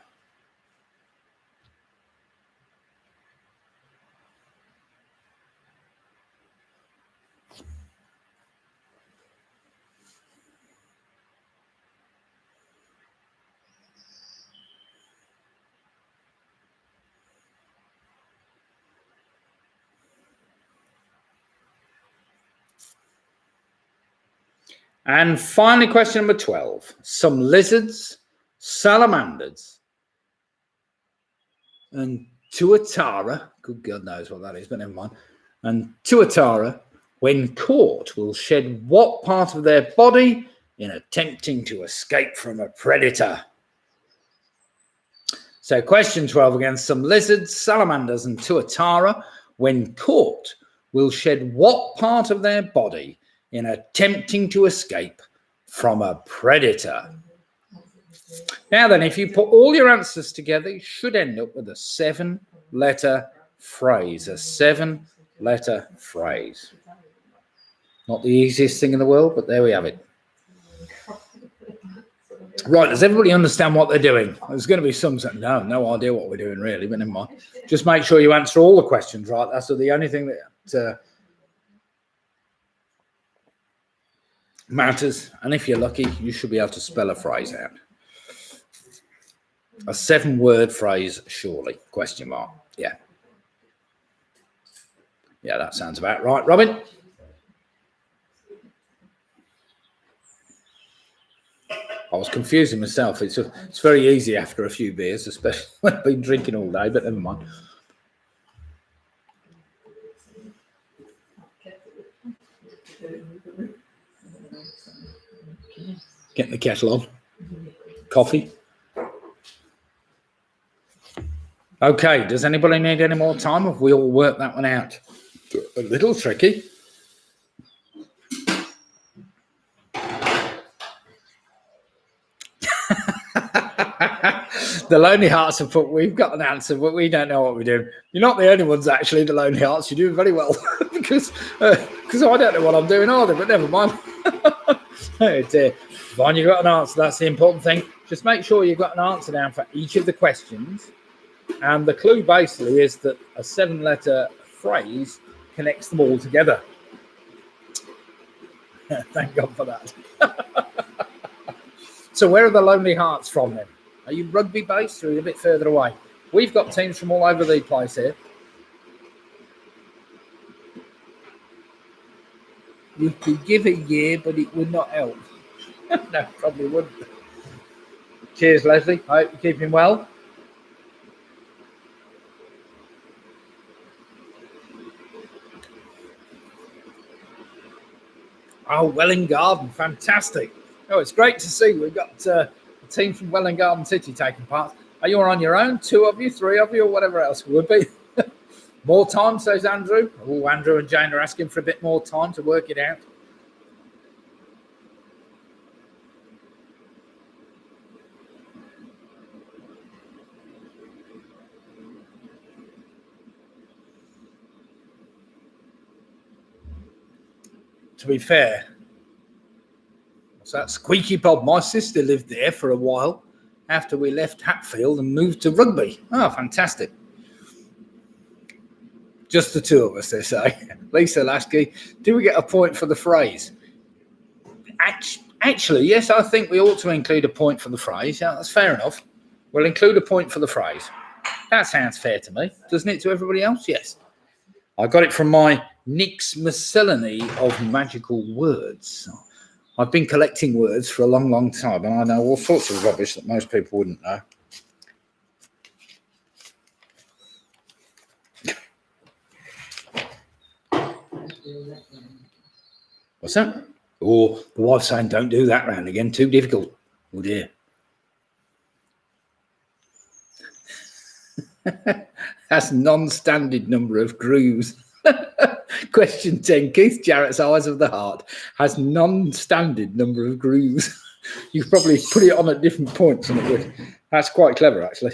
And finally, question number 12. Some lizards, salamanders, and tuatara, good God knows what that is, but never mind. And tuatara, when caught, will shed what part of their body in attempting to escape from a predator? So question 12 again. Some lizards, salamanders, and tuatara, when caught, will shed what part of their body in attempting to escape from a predator? Now then, if you put all your answers together, you should end up with a 7-letter phrase. A 7-letter phrase. Not the easiest thing in the world, but there we have it. Right, does everybody understand what they're doing? There's going to be some saying, no idea what we're doing really, but never mind. Just make sure you answer all the questions right. That's the only thing that matters. And if you're lucky, you should be able to spell a phrase out. A 7-word phrase, surely, question mark. Yeah. Yeah, that sounds about right. Robin? I was confusing myself. It's very easy after a few beers, especially when I've been drinking all day, but never mind. Getting the kettle on. Coffee. Okay, does anybody need any more time? Have we all worked that one out? A little tricky. The Lonely Hearts have put, we've got an answer, but we don't know what we're doing. You're not the only ones, actually, the Lonely Hearts. You're doing very well because I don't know what I'm doing either, but never mind. Oh dear. Fine, you've got an answer. That's the important thing. Just make sure you've got an answer down for each of the questions. And the clue basically is that a 7-letter phrase connects them all together. Thank God for that. So where are the Lonely Hearts from then? Are you rugby based or are you a bit further away? We've got teams from all over the place here. You could give a year, but it would not help. No, probably wouldn't. Cheers, Leslie. I hope you're keeping well. Oh, Welwyn Garden, fantastic. Oh, it's great to see. We've got a team from Welwyn Garden City taking part. Are you on your own? 2 of you, 3 of you, or whatever else it would be? More time, says Andrew. Oh, Andrew and Jane are asking for a bit more time to work it out. To be fair, what's that? Squeaky Bob. My sister lived there for a while after we left Hatfield and moved to Rugby. Oh, fantastic. Just the 2 of us, they say. Lisa Lasky, do we get a point for the phrase? Actually, yes, I think we ought to include a point for the phrase. Yeah, that's fair enough. We'll include a point for the phrase. That sounds fair to me. Doesn't it to everybody else? Yes. I got it from my Nick's miscellany of magical words. I've been collecting words for a long, long time, and I know all sorts of rubbish that most people wouldn't know. What's that? Oh, the wife's saying, don't do that round again. Too difficult. Oh, dear. That's non-standard number of grooves. Question 10. Keith Jarrett's Eyes of the Heart has non-standard number of grooves. You could probably put it on at different points and it would. That's quite clever, actually.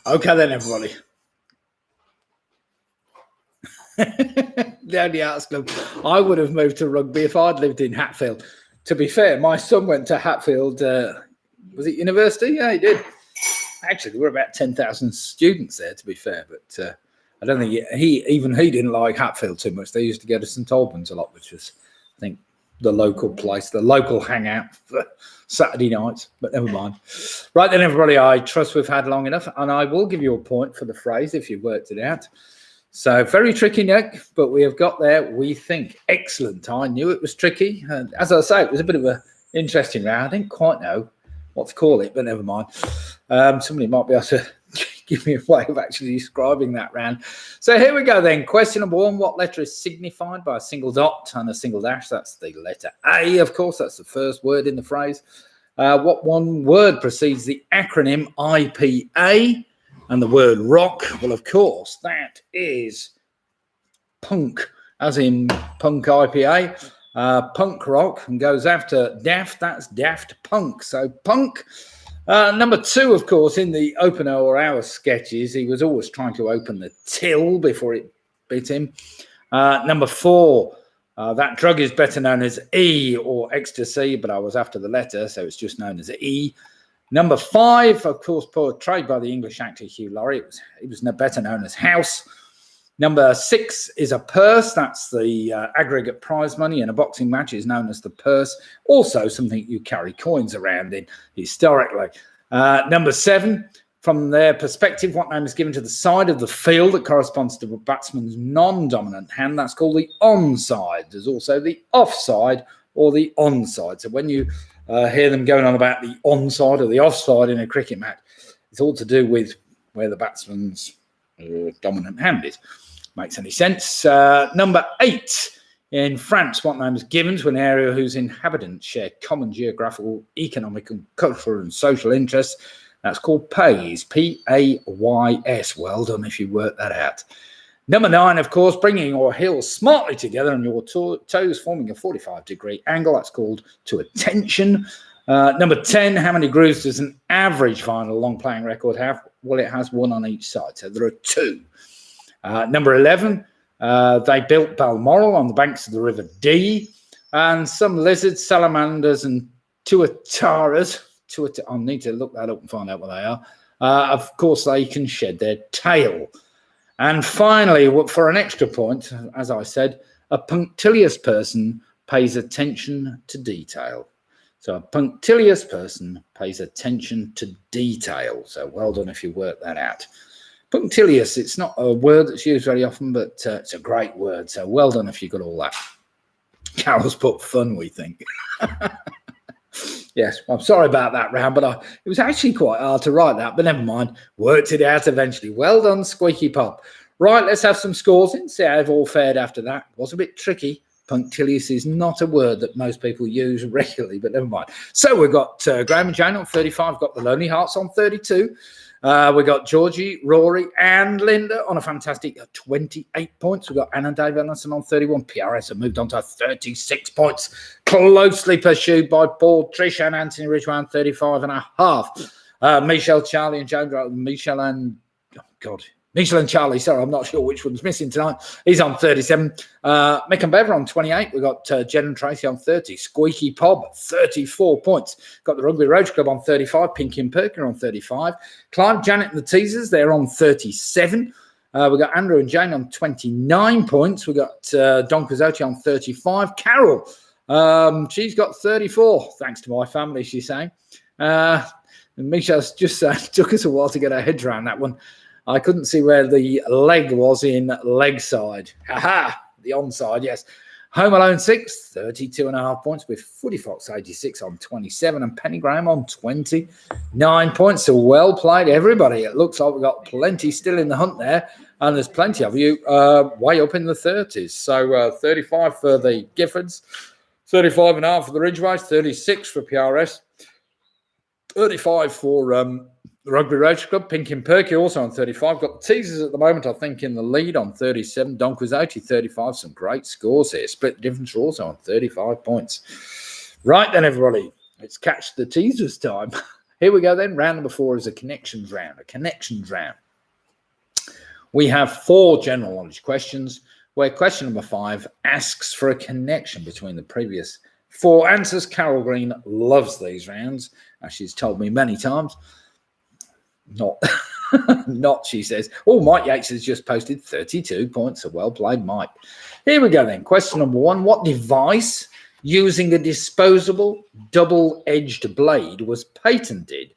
Okay then, everybody. The only arts club. I would have moved to Rugby if I'd lived in Hatfield. To be fair, my son went to Hatfield. Was it university? Yeah, he did. Actually, there were about 10,000 students there, to be fair. But I don't think he didn't like Hatfield too much. They used to go to St Albans a lot, which was, I think, the local place, the local hangout for Saturday nights. But never mind. Right then, everybody, I trust we've had long enough. And I will give you a point for the phrase if you've worked it out. So very tricky, Nick, but we have got there, we think. Excellent. I knew it was tricky. And as I say, it was a bit of an interesting round. I didn't quite know what to call it, but never mind. Somebody might be able to give me a way of actually describing that round. So here we go then. Question number 1. What letter is signified by a single dot and a single dash? That's the letter A, of course. That's the first word in the phrase. What one word precedes the acronym IPA? And the word rock, well, of course, that is punk, as in punk IPA, punk rock, and goes after daft, that's daft punk. So punk. Number 2, of course, in the opener or our sketches, he was always trying to open the till before it bit him. Number 4, that drug is better known as E or ecstasy, but I was after the letter, so it's just known as E. Number 5, of course, portrayed by the English actor Hugh Laurie. It was better known as House. Number 6 is a purse. That's the aggregate prize money in a boxing match is known as the purse. Also something you carry coins around in historically. Number 7, from their perspective, what name is given to the side of the field that corresponds to the batsman's non-dominant hand? That's called the onside. There's also the offside or the onside. So when you hear them going on about the onside or the offside in a cricket match, it's all to do with where the batsman's dominant hand is. Makes any sense? Number 8, in France, what name is given to an area whose inhabitants share common geographical, economic, and cultural and social interests? That's called Pays, P-A-Y-S. Well done if you work that out. Number 9, of course, bringing your heels smartly together and your toes forming a 45-degree angle. That's called to attention. Number 10, how many grooves does an average vinyl long playing record have? Well, it has 1 on each side, so there are 2. Number 11, they built Balmoral on the banks of the River Dee, and some lizards, salamanders, and tuataras. I'll need to look that up and find out what they are. Of course, they can shed their tail. And finally, for an extra point, as I said, a punctilious person pays attention to detail. So a punctilious person pays attention to detail. So well done if you work that out. Punctilious, it's not a word that's used very often, but it's a great word. So well done if you got all that. Carol's put fun, we think. Yes, I'm sorry about that round, but it was actually quite hard to write that, but never mind. Worked it out eventually. Well done, Squeaky Pop. Right, let's have some scores in, see how they've all fared after that. It was a bit tricky. Punctilious is not a word that most people use regularly, but never mind. So we've got Graham and Jane on 35, we've got the Lonely Hearts on 32. We've got Georgie, Rory, and Linda on a fantastic 28 points. We've got Anna and Dave Ellison on 31. PRS have moved on to 36 points, closely pursued by Paul, Trish, and Anthony Ridgway on 35 and a half. Michelle, Charlie, and Joan. Michelle and Charlie, sorry, I'm not sure which one's missing tonight. He's on 37. Mick and Bever on 28. We've got Jen and Tracy on 30. Squeaky Pob, 34 points. Got the Rugby Roach Club on 35. Pinky and Perker on 35. Clive, Janet and the Teasers, they're on 37. We've got Andrew and Jane on 29 points. We've got Don Quixote on 35. Carol, she's got 34, thanks to my family, she's saying. Michelle's just took us a while to get our heads around that one. I couldn't see where the leg was in leg side. Ha-ha, the onside, yes. Home Alone 6, 32.5 points with Footy Fox 86 on 27 and Penny Graham on 29 points. So well played, everybody. It looks like we've got plenty still in the hunt there, and there's plenty of you way up in the 30s. So 35 for the Giffords, 35.5 for the Ridgeways, 36 for PRS, 35 for the Rugby Roach Club, Pink and Perky also on 35. Got the Teasers at the moment, I think, in the lead on 37. Don Quixote, 35. Some great scores here. Split the difference also on 35 points. Right then, everybody, let's catch the Teasers time. Here we go then. Round number 4 is a connections round. We have 4 general knowledge questions, where question number 5 asks for a connection between the previous 4 answers. Carol Green loves these rounds, as she's told me many times. Not, she says. Oh, Mike Yates has just posted 32 points. So well played, Mike. Here we go then. Question number 1. What device using a disposable double-edged blade was patented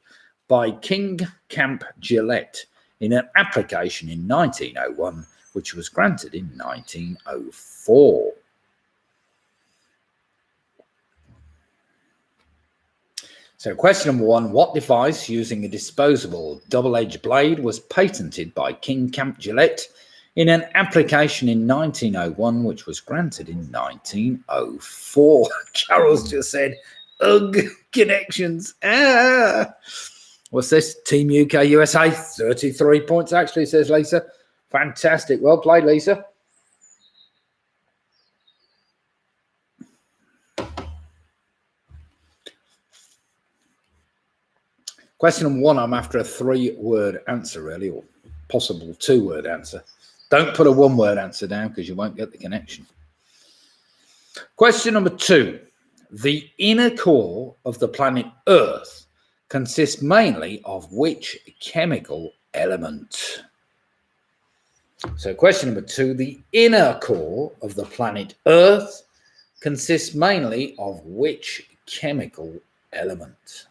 by King Camp Gillette in an application in 1901, which was granted in 1904? So question number 1, what device using a disposable double-edged blade was patented by King Camp Gillette in an application in 1901, which was granted in 1904? Carol's just said, ugh, connections. What's this? Team UK USA, 33 points actually, says Lisa. Fantastic. Well played, Lisa. Question number 1, I'm after a 3-word answer, really, or possible 2-word answer. Don't put a 1-word answer down because you won't get the connection. Question number 2, the inner core of the planet Earth consists mainly of which chemical element? So question number 2, the inner core of the planet Earth consists mainly of which chemical element?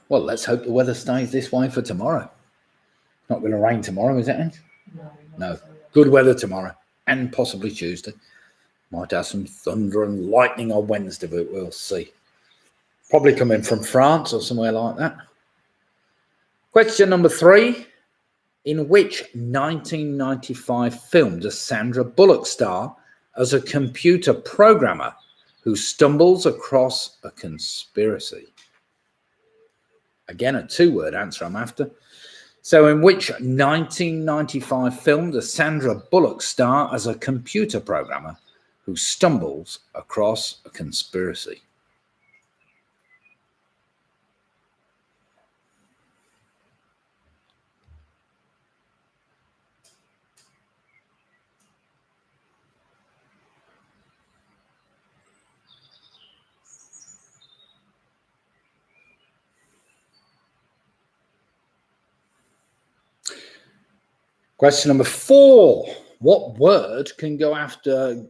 Well, let's hope the weather stays this way for tomorrow. Not going to rain tomorrow, is it? No. Good weather tomorrow and possibly Tuesday. Might have some thunder and lightning on Wednesday, but we'll see. Probably coming from France or somewhere like that. Question number 3. In which 1995 film does Sandra Bullock star as a computer programmer who stumbles across a conspiracy? Again, a two-word answer I'm after. So in which 1995 film does Sandra Bullock star as a computer programmer who stumbles across a conspiracy? Question number 4. What word can go after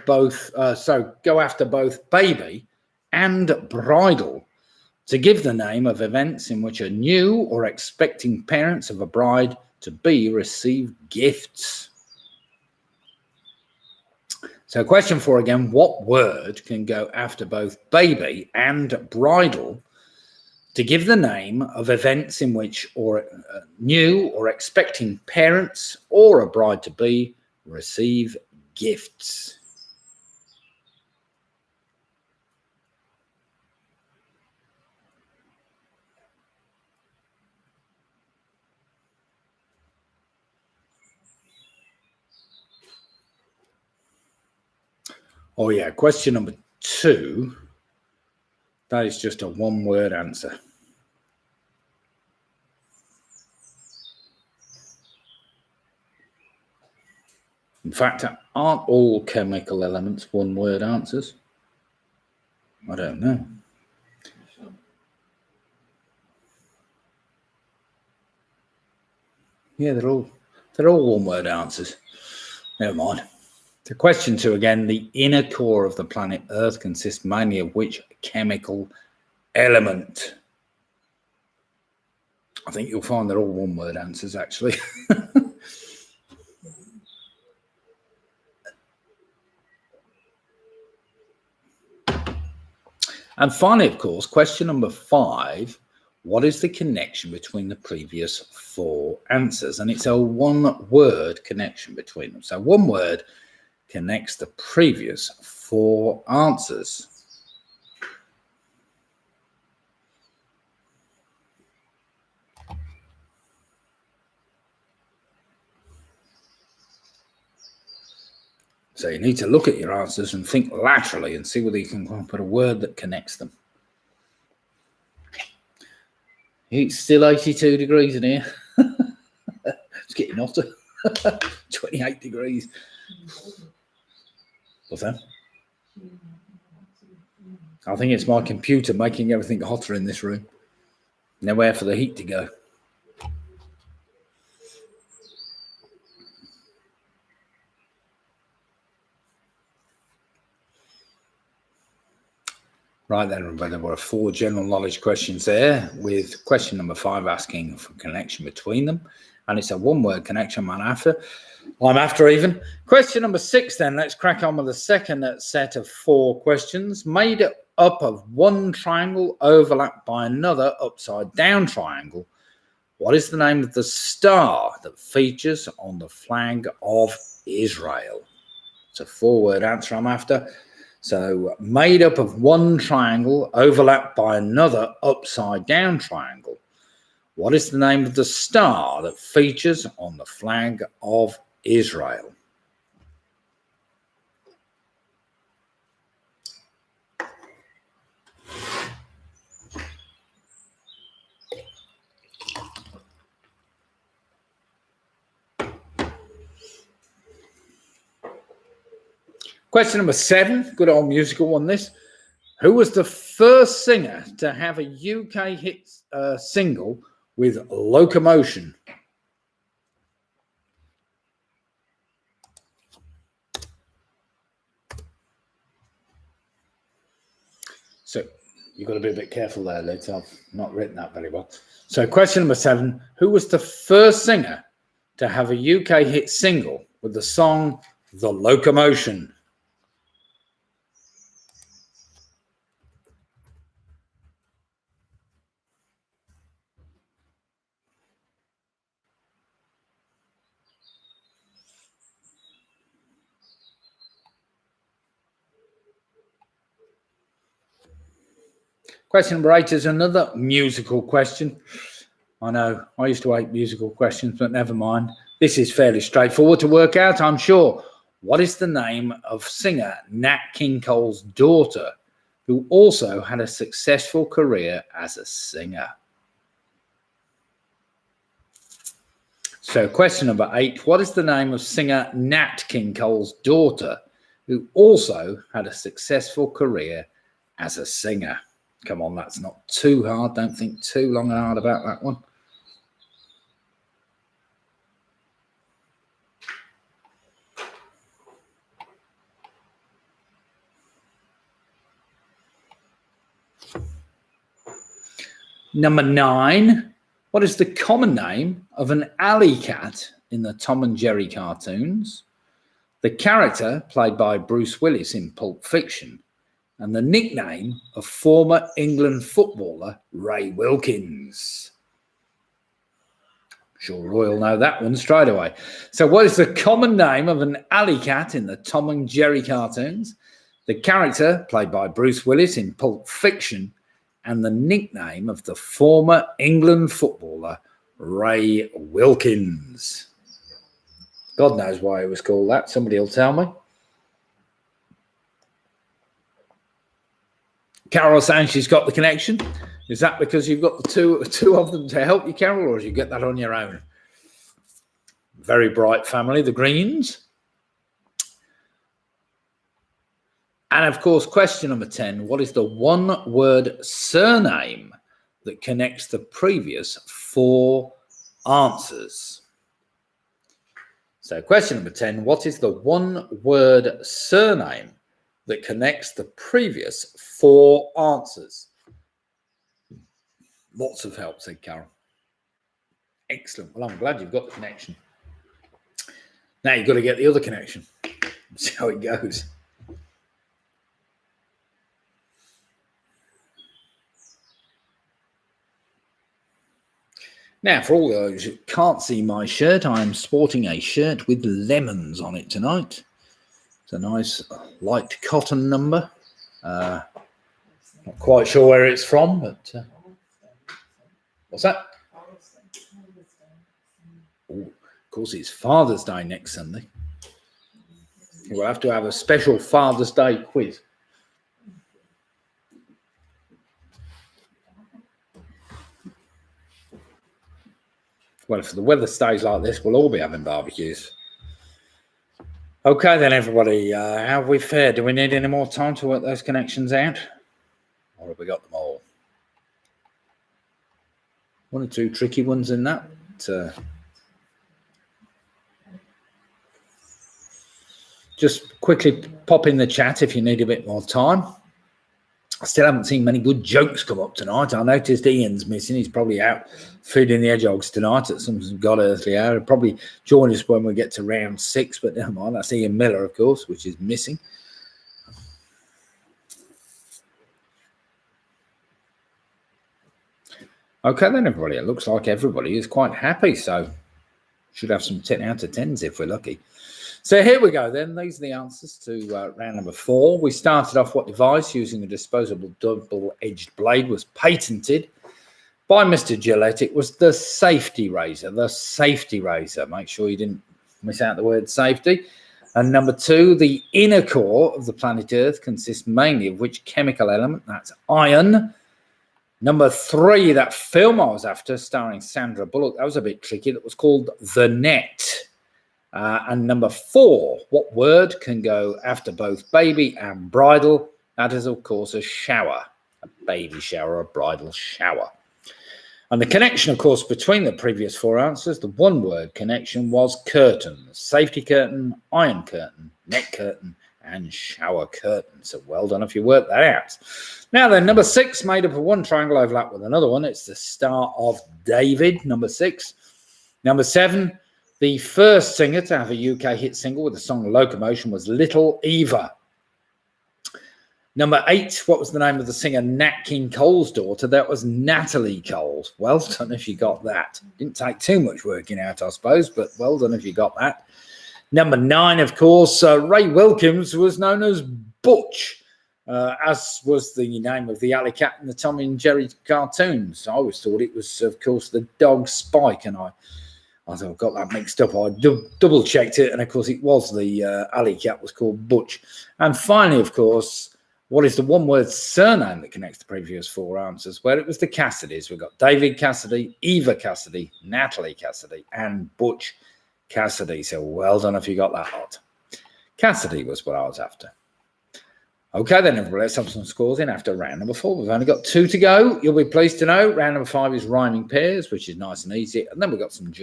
both baby and bridal to give the name of events in which a new or expecting parents of a bride to be receive gifts? So question 4 again, what word can go after both baby and bridal to give the name of events in which new or expecting parents or a bride to be receive gifts? Oh yeah, question number 2. That is just a one-word answer. In fact, aren't all chemical elements one-word answers? I don't know. Yeah, they're all one-word answers. Never mind. So question 2 again, the inner core of the planet Earth consists mainly of which chemical element? I think you'll find they're all one-word answers, actually. And finally, of course, question number 5, what is the connection between the previous 4 answers? And it's a one-word connection between them. So one word connects the previous 4 answers. So you need to look at your answers and think laterally and see whether you can come up with a word that connects them. It's still 82 degrees in here. It's getting hotter. 28 degrees. What's that? I think it's my computer making everything hotter in this room. Nowhere for the heat to go. Right then, everybody, there were 4 general knowledge questions there, with question number 5 asking for connection between them. And it's a one-word connection I'm after even. Question number 6 then, let's crack on with the second set of 4 questions. Made up of one triangle overlapped by another upside down triangle, what is the name of the star that features on the flag of Israel? It's a 4-word answer I'm after. So made up of one triangle overlapped by another upside down triangle, what is the name of the star that features on the flag of Israel? Question number 7, good old musical one this. Who was the first singer to have a UK hit single with Locomotion? So you've got to be a bit careful there, Liz. I've not written that very well. So question number 7, who was the first singer to have a UK hit single with the song The Locomotion? Question number 8 is another musical question. I know, I used to hate musical questions, but never mind. This is fairly straightforward to work out, I'm sure. What is the name of singer Nat King Cole's daughter, who also had a successful career as a singer? So question number 8, what is the name of singer Nat King Cole's daughter, who also had a successful career as a singer? Come on, that's not too hard. Don't think too long and hard about that one. Number 9, what is the common name of an alley cat in the Tom and Jerry cartoons, the character played by Bruce Willis in Pulp Fiction, and the nickname of former England footballer Ray Wilkins? I'm sure Roy will know that one straight away. So what is the common name of an alley cat in the Tom and Jerry cartoons, the character played by Bruce Willis in Pulp Fiction, and the nickname of the former England footballer Ray Wilkins? God knows why it was called that. Somebody will tell me. Carol saying she's got the connection. Is that because you've got the two of them to help you, Carol, or did you get that on your own? Very bright family, the Greens. And of course, question number 10, what is the one-word surname that connects the previous 4 answers? So question number 10, what is the one-word surname that connects the previous 4 answers? Lots of help, said Carol. Excellent. Well, I'm glad you've got the connection. Now you've got to get the other connection. See how it goes. Now, for all those who can't see my shirt, I am sporting a shirt with lemons on it tonight. It's a nice light cotton number. Not quite sure where it's from, but what's that? Oh, of course, it's Father's Day next Sunday. We'll have to have a special Father's Day quiz. Well, if the weather stays like this, we'll all be having barbecues. Okay, then, everybody. How have we fared? Do we need any more time to work those connections out? Or have we got them all? 1 or 2 tricky ones in that. Just quickly pop in the chat if you need a bit more time. I still haven't seen many good jokes come up tonight. I noticed Ian's missing. He's probably out feeding the hedgehogs tonight at some god earthly hour. He'll probably join us when we get to round 6, but never mind. That's Ian Miller, of course, which is missing. Okay, then, everybody. It looks like everybody is quite happy, so should have some 10 out of 10s if we're lucky. So here we go then. These are the answers to round number 4. We started off what device using a disposable double-edged blade was patented by Mr. Gillette. It was the safety razor. The safety razor. Make sure you didn't miss out the word safety. And number 2, the inner core of the planet Earth consists mainly of which chemical element? That's iron. Number 3, that film I was after, starring Sandra Bullock, that was a bit tricky. That was called The Net. And number 4, what word can go after both baby and bridal? That is, of course, a shower, a baby shower, a bridal shower. And the connection, of course, between the previous 4 answers, the one-word connection was curtain, safety curtain, iron curtain, net curtain, and shower curtain. So well done if you worked that out. Now then, number 6, made up of one triangle overlap with another one. It's the Star of David, number 6. Number 7, the first singer to have a UK hit single with the song Locomotion was Little Eva. Number 8, what was the name of the singer Nat King Cole's daughter? That was Natalie Cole. Well done if you got that. Didn't take too much working out, I suppose, but well done if you got that. Number 9, of course, Ray Wilkins was known as Butch. as was the name of the alley cat in the Tom and Jerry cartoons. I always thought it was, of course, the dog Spike, and I thought I got that mixed up. I double checked it, and of course it was the alley cat was called Butch. And finally, of course, what is the one-word surname that connects the previous four answers? Well, it was the Cassidys. We've got David Cassidy, Eva Cassidy, Natalie Cassidy, and Butch Cassidy. So well done if you got that lot. Cassidy was what I was after. Okay, then, everybody, let's have some scores in after round number 4. We've only got 2 to go. You'll be pleased to know round number 5 is rhyming pairs, which is nice and easy. And then we've got some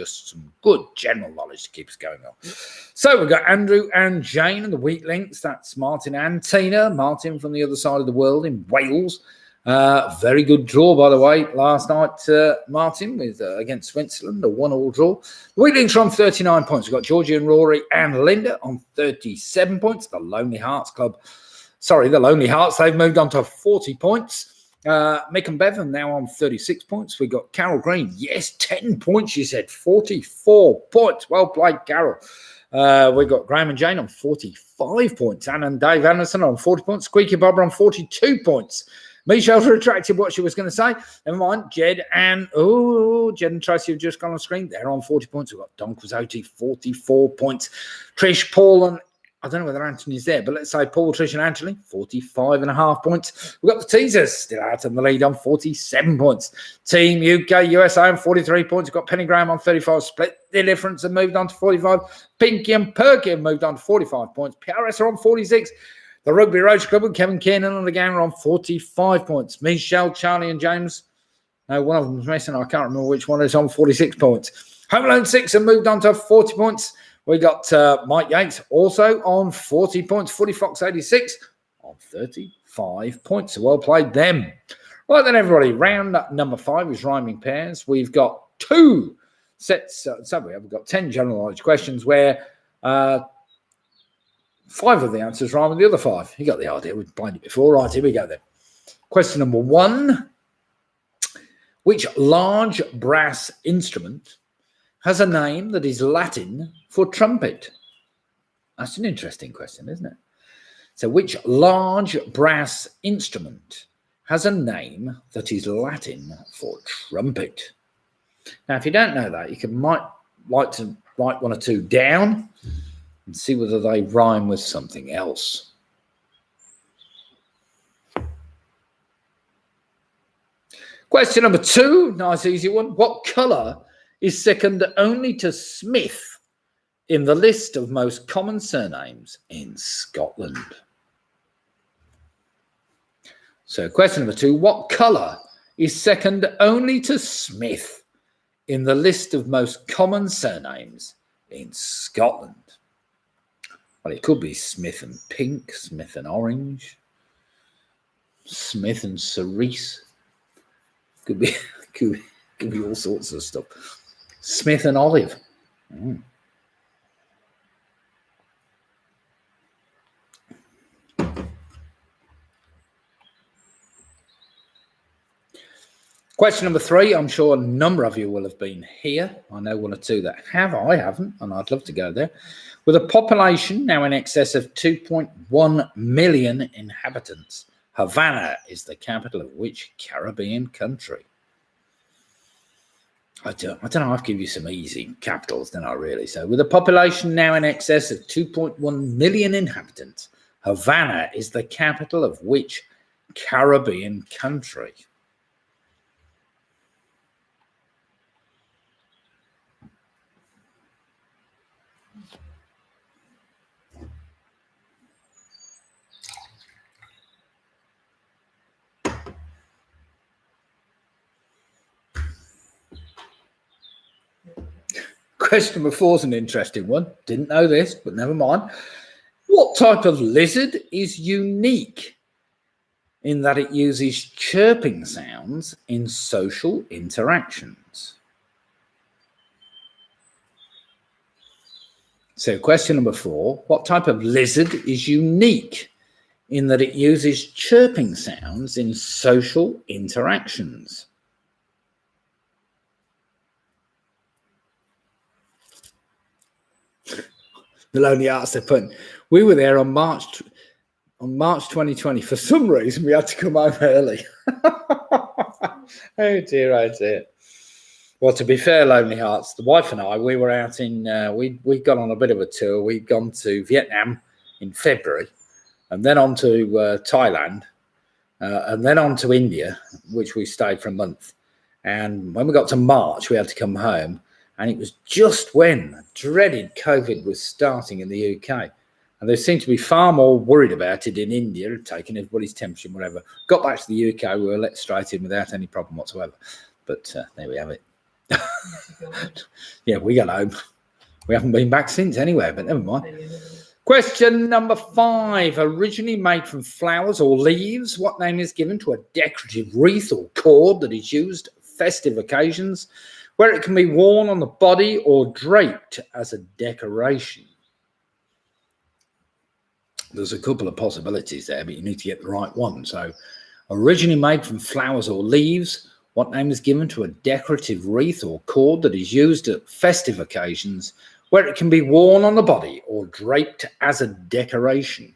good general knowledge to keep us going on. So we've got Andrew and Jane and the Weak Links. That's Martin and Tina. Martin from the other side of the world in Wales. Very good draw, by the way, last night, Martin, with against Switzerland, a 1-1 draw. The Weak Links are on 39 points. We've got Georgie and Rory and Linda on 37 points. The Lonely Hearts Club. Sorry, the Lonely Hearts, they've moved on to 40 points. Mick and Bevan now on 36 points. We've got Carol Green. Yes, 10 points, she said. 44 points. Well played, Carol. We've got Graham and Jane on 45 points. Anne and Dave Anderson on 40 points. Squeaky Bobber on 42 points. Michelle's retracted what she was going to say. Never mind. Jed and Tracy have just gone on screen. They're on 40 points. We've got Don Quizzotti, 44 points. Trish, Paul, and I don't know whether Anthony's there, but let's say Paul, Trish, and Anthony, 45.5 points. We've got the Teasers still out in the lead on 47 points. Team UK, USA on 43 points. We've got Penny Graham on 35. Split the difference and moved on to 45. Pinky and Perky have moved on to 45 points. PRS are on 46. The Rugby Roach Club and Kevin Kiernan and the gang are on 45 points. Michelle, Charlie, and James. No, one of them's missing. I can't remember which one is on 46 points. Home Alone 6 have moved on to 40 points. We got Mike Yates also on 40 points. Footy Fox 86 on 35 points. So well played them. Right then, everybody. Round number 5 is rhyming pairs. We've got 2 sets. We've got 10 general knowledge questions where 5 of the answers rhyme with the other 5. You got the idea. We've played it before. Right, here we go then. Question number 1. Which large brass instrument has a name that is Latin for trumpet? That's an interesting question, isn't it? So which large brass instrument has a name that is Latin for trumpet? Now, if you don't know that, you might like to write 1 or 2 down and see whether they rhyme with something else. Question number 2, nice easy one. What colour is second only to Smith in the list of most common surnames in Scotland? So question number 2, what colour is second only to Smith in the list of most common surnames in Scotland? Well, it could be Smith and pink, Smith and orange, Smith and cerise. Could be all sorts of stuff. Smith and olive. Question number 3. I'm sure a number of you will have been here. I know 1 or 2 that have. I haven't, and I'd love to go there. With a population now in excess of 2.1 million inhabitants, Havana is the capital of which Caribbean country? I don't know. I've given you some easy capitals, don't I, really? So with a population now in excess of 2.1 million inhabitants, Havana is the capital of which Caribbean country? Question number 4 is an interesting one. Didn't know this, but never mind. What type of lizard is unique in that it uses chirping sounds in social interactions? So question number 4, what type of lizard is unique in that it uses chirping sounds in social interactions? The Lonely Arts, they're putting, we were there on March on March 2020, for some reason, we had to come home early. Oh dear, oh dear. Well, to be fair, Lonely Hearts, the wife and I, we were out in, we'd gone on a bit of a tour. We'd gone to Vietnam in February, and then on to Thailand, and then on to India, which we stayed for a month. And when we got to March, we had to come home, and it was just when dreaded COVID was starting in the UK. And they seemed to be far more worried about it in India, taking everybody's temperature and whatever. Got back to the UK, we were let straight in without any problem whatsoever. But there we have it. Yeah, we got home. We haven't been back since anyway, but never mind. Question number 5. Originally made from flowers or leaves, what name is given to a decorative wreath or cord that is used at festive occasions, where it can be worn on the body or draped as a decoration? There's a couple of possibilities there, but you need to get the right one. So, originally made from flowers or leaves, what name is given to a decorative wreath or cord that is used at festive occasions, where it can be worn on the body or draped as a decoration?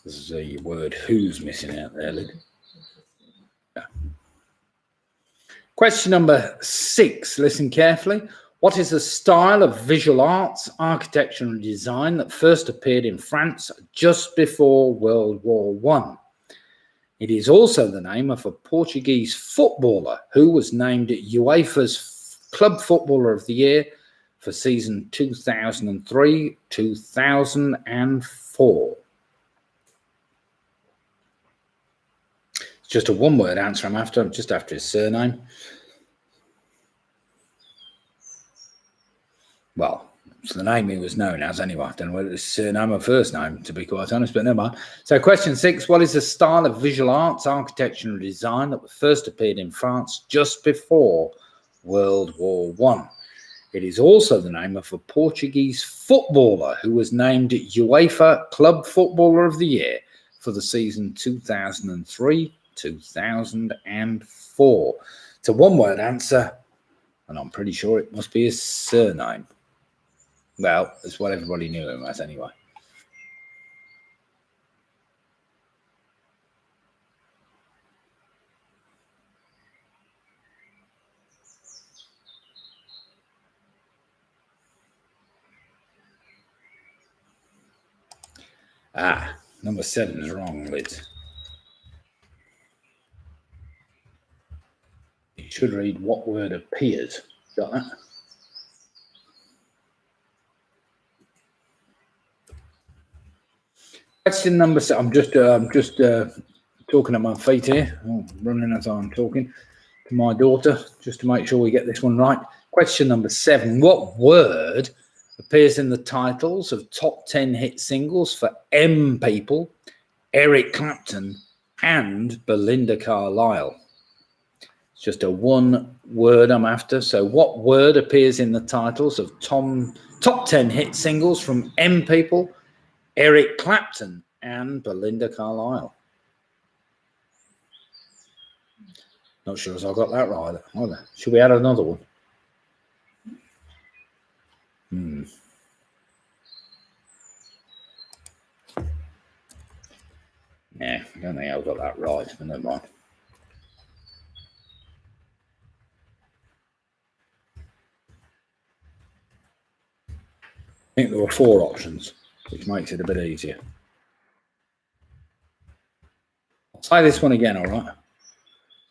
There's the word who's missing out there, Lyd. Yeah. Question number 6. Listen carefully. What is a style of visual arts, architecture and design that first appeared in France just before World War I? It is also the name of a Portuguese footballer who was named UEFA's Club Footballer of the Year for season 2003-2004. Just a one-word answer I'm after, just after his surname. Well, it's the name he was known as anyway. I don't know whether it's surname or first name, to be quite honest, but never mind. So question 6, what is the style of visual arts, architecture and design that first appeared in France just before World War I? It is also the name of a Portuguese footballer who was named UEFA Club Footballer of the Year for the season 2003-2004. It's a one-word answer, and I'm pretty sure it must be his surname. Well, it's what everybody knew him as anyway. Number 7 is wrong, Lyd. It should read what word appears. Got that? Question number 7. I'm just talking at my feet here. Running as I'm talking to my daughter, just to make sure we get this one right. Question number 7. What word appears in the titles of top 10 hit singles for M People, Eric Clapton, and Belinda Carlisle? It's just a one word I'm after. So what word appears in the titles of top 10 hit singles from M People, Eric Clapton, and Belinda Carlisle? Not sure as I got that right either. Should we add another one? Yeah, I don't think I got that right, but never mind. I think there were 4 options, which makes it a bit easier. I'll say this one again, all right?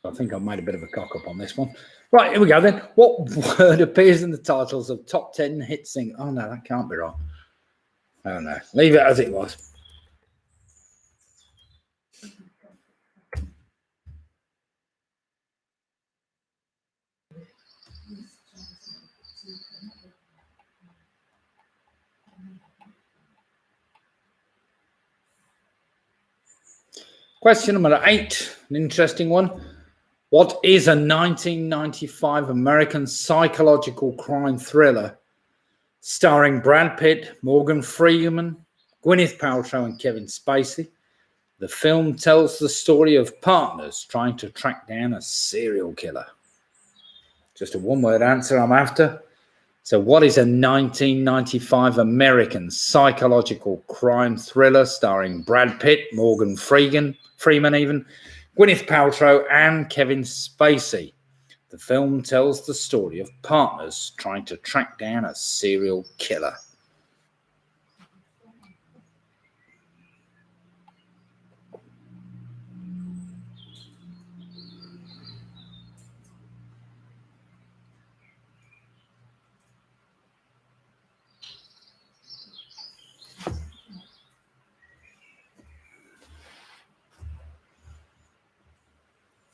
I think I've made a bit of a cock up on this one. Right, here we go then. What word appears in the titles of top 10 hit singles? Oh, no, that can't be right. Oh, no. Leave it as it was. Question number 8, an interesting one. What is a 1995 American psychological crime thriller starring Brad Pitt, Morgan Freeman, Gwyneth Paltrow and Kevin Spacey? The film tells the story of partners trying to track down a serial killer. Just a one-word answer I'm after. So what is a 1995 American psychological crime thriller starring Brad Pitt, Morgan Freeman even, Gwyneth Paltrow and Kevin Spacey? The film tells the story of partners trying to track down a serial killer.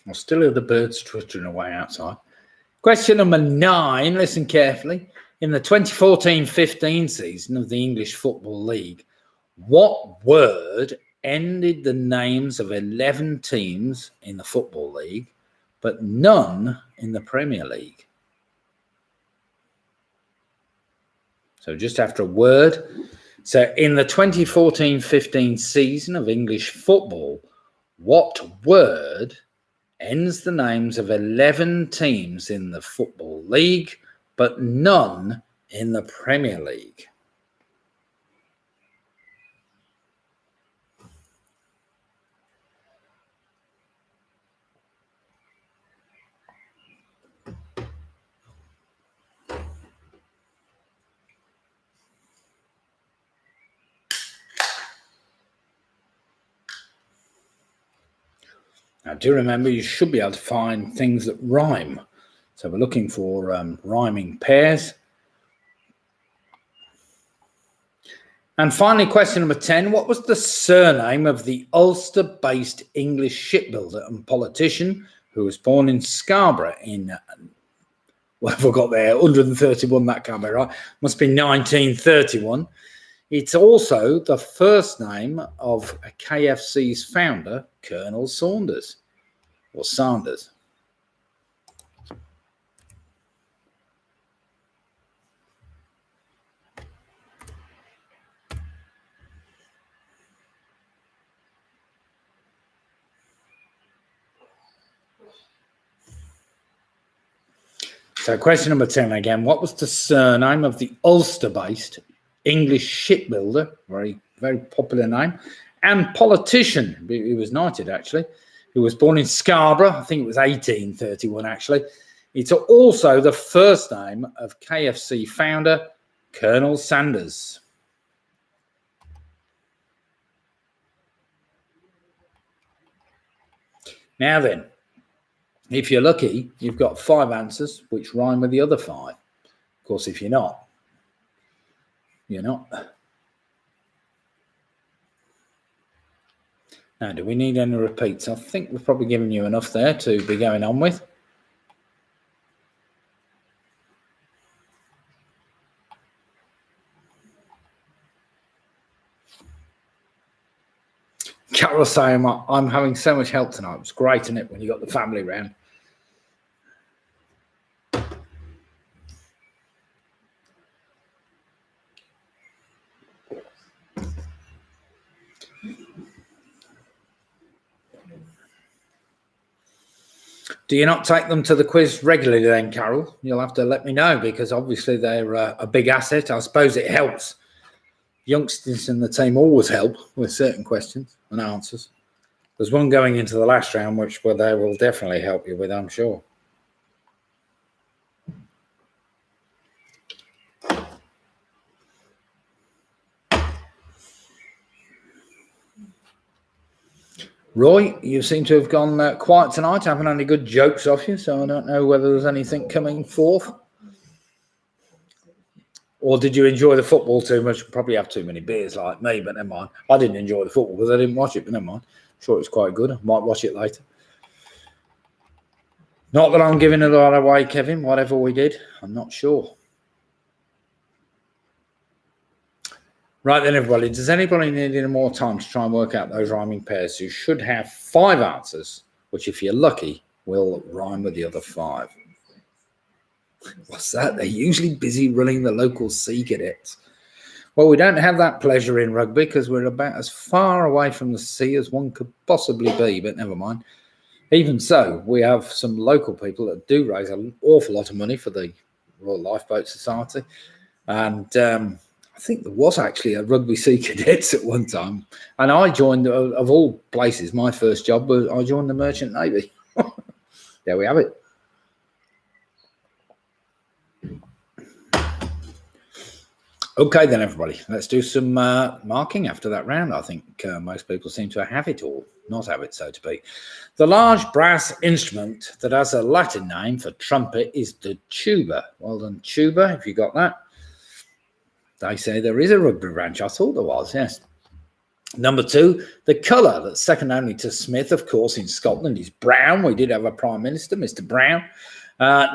I still hear the birds twittering away outside. Question number 9, listen carefully. In the 2014-15 season of the English Football League, what word ended the names of 11 teams in the Football League, but none in the Premier League? So just after a word. So in the 2014-15 season of English football, what word ends the names of 11 teams in the Football League, but none in the Premier League? Now, do remember, you should be able to find things that rhyme. So we're looking for rhyming pairs. And finally, question number 10. What was the surname of the Ulster-based English shipbuilder and politician who was born in Scarborough in, what have I got there? 131, that can't be right. Must be 1931. It's also the first name of KFC's founder, Colonel Sanders. So question number 10 again. What was the surname of the Ulster-based English shipbuilder, very, very popular name, and politician? He was knighted, actually, who was born in Scarborough. I think it was 1831, actually. It's also the first name of KFC founder, Colonel Sanders. Now then, if you're lucky, you've got 5 answers which rhyme with the other 5. Of course, if you're not, you're not. Now, do we need any repeats? I think we've probably given you enough there to be going on with. Carol saying, I'm having so much help tonight. It was great, isn't it, when you got the family round? Do you not take them to the quiz regularly then, Carol? You'll have to let me know, because obviously they're a big asset. I suppose it helps. Youngsters in the team always help with certain questions and answers. There's one going into the last round which they will definitely help you with, I'm sure. Roy, you seem to have gone quiet tonight. I haven't had any good jokes off you, so I don't know whether there's anything coming forth. Or did you enjoy the football too much? Probably have too many beers like me, but never mind. I didn't enjoy the football because I didn't watch it, but never mind. I'm sure it was quite good. I might watch it later. Not that I'm giving a lot away, Kevin, whatever we did. I'm not sure. Right then, everybody, does anybody need any more time to try and work out those rhyming pairs? You should have 5 answers, which if you're lucky, will rhyme with the other 5. What's that? They're usually busy running the local sea cadets. Well, we don't have that pleasure in rugby because we're about as far away from the sea as one could possibly be, but never mind. Even so, we have some local people that do raise an awful lot of money for the Royal Lifeboat Society. And I think there was actually a rugby sea cadets at one time. And I joined, of all places, my first job was I joined the Merchant Navy. There we have it. Okay, then, everybody, let's do some marking after that round. I think most people seem to have it or not have it, so to speak. The large brass instrument that has a Latin name for trumpet is the tuba. Well done, tuba, if you got that. They say there is a rugby branch. I thought there was, yes. Number 2, the colour that's second only to Smith, of course, in Scotland is brown. We did have a Prime Minister, Mr. Brown.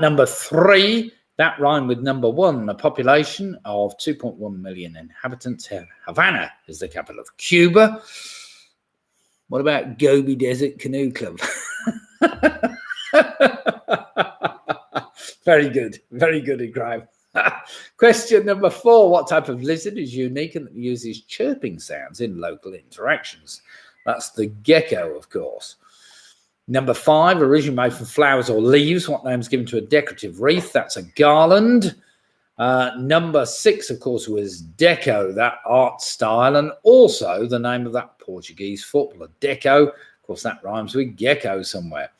Number 3, that rhymed with number 1, a population of 2.1 million inhabitants. Havana is the capital of Cuba. What about Gobi Desert Canoe Club? Very good, Graham. Question number 4, what type of lizard is unique and uses chirping sounds in local interactions? That's the gecko, of course. Number 5, originally made from flowers or leaves. What name is given to a decorative wreath? That's a garland. Number 6, of course, was deco, that art style, and also the name of that Portuguese footballer, deco. Of course, that rhymes with gecko somewhere.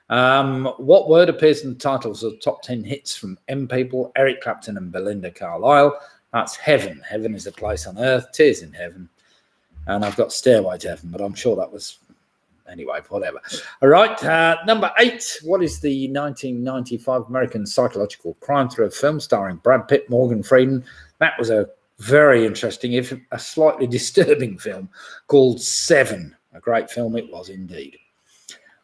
What word appears in the titles of top 10 hits from M People, Eric Clapton and Belinda Carlisle? That's heaven. Heaven is a place on earth. Tears in heaven. And I've got Stairway to Heaven, but I'm sure that was... Anyway, whatever. All right. Number 8. What is the 1995 American psychological crime thriller film starring Brad Pitt, Morgan Freeman? That was a very interesting, if a slightly disturbing film called Seven. A great film it was indeed.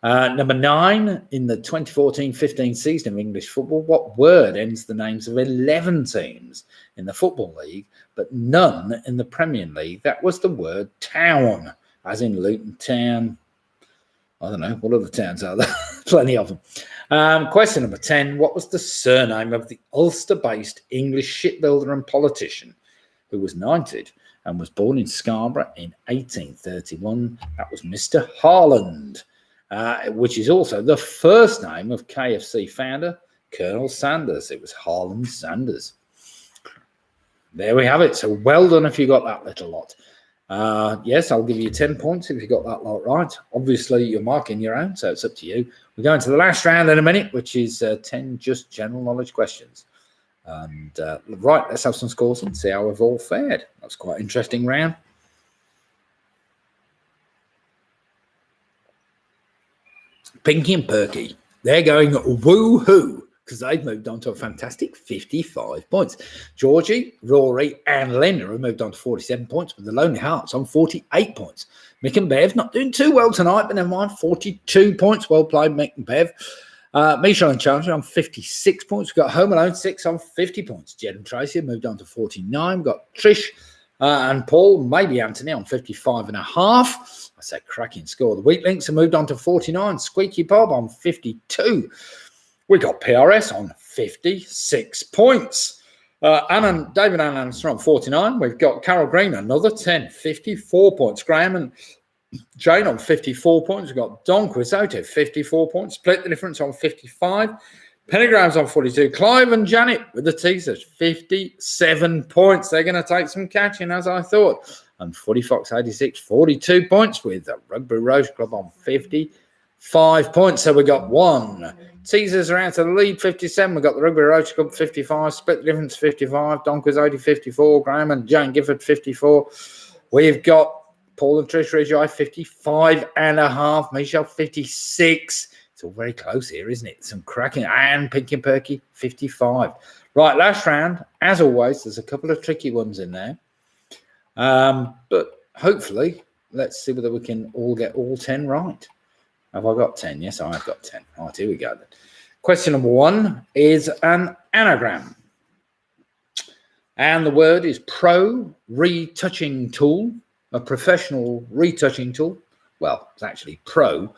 Number 9. In the 2014-15 season of English football, what word ends the names of 11 teams in the Football League, but none in the Premier League? That was the word town, as in Luton Town. I don't know, what other towns are there? Plenty of them. Question number 10. What was the surname of the Ulster-based English shipbuilder and politician who was knighted and was born in Scarborough in 1831? That was Mr. Harland, which is also the first name of KFC founder Colonel Sanders. It was Harland Sanders. There we have it. So well done if you got that little lot. Yes, I'll give you 10 points if you got that lot right. Obviously, you're marking your own, so it's up to you. We're going to the last round in a minute, which is 10 just general knowledge questions. And right, let's have some scores and see how we've all fared. That's quite an interesting round. Pinky and Perky, they're going woo-hoo, because they've moved on to a fantastic 55 points. Georgie, Rory, and Linda have moved on to 47 points, with the Lonely Hearts on 48 points. Mick and Bev not doing too well tonight, but never mind, 42 points. Well played, Mick and Bev. Michelle and Chandler on 56 points. We've got Home Alone 6 on 50 points. Jed and Tracy have moved on to 49. We've got Trish and Paul, maybe Anthony, on 55 and a half. That's a cracking score. The Weak Links have moved on to 49. Squeaky Bob on 52. We got PRS on 56 points. David and Anderson on 49. We've got Carol Green, another 10, 54 points. Graham and Jane on 54 points. We've got Don Quizzote, 54 points. Split the difference on 55. Pennygrams on 42. Clive and Janet with the teasers, 57 points. They're going to take some catching, as I thought. And Footy Fox 86, 42 points, with the Rugby Rose Club on 55 points. So we got one. Teasers are out to the lead, 57. We've got the Rugby Rose Club, 55. Split the difference, 55. Don Quizzote, 54. Graham and Jane Gifford, 54. We've got Paul and Trish Ridgeye, 55 and a half. Michelle, 56. It's all very close here, isn't it? Some cracking. And Pinky and Perky, 55. Right, last round. As always, there's a couple of tricky ones in there. But hopefully, let's see whether we can all get all 10 right. Have I got 10? Yes, I have got 10. All right, here we go then. Question number 1 is an anagram. And the word is pro retouching tool, a professional retouching tool. Well, it's actually pro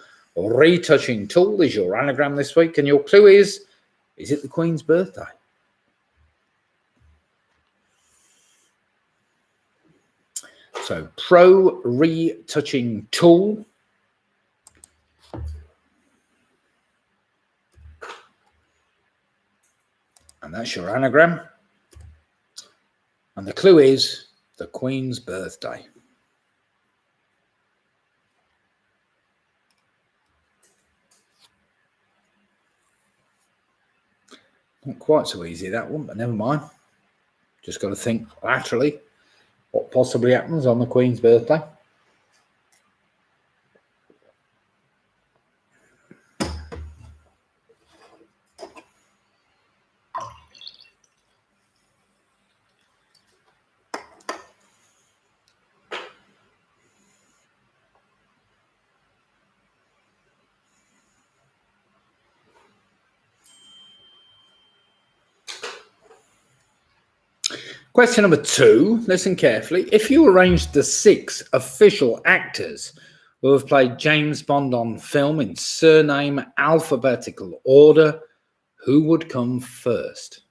retouching tool is your anagram this week, and your clue is it the Queen's birthday? So pro retouching tool. And that's your anagram. And the clue is the Queen's birthday. Not quite so easy, that one, but never mind. Just got to think laterally what possibly happens on the Queen's birthday. Question number 2, listen carefully. If you arranged the 6 official actors who have played James Bond on film in surname alphabetical order, who would come first?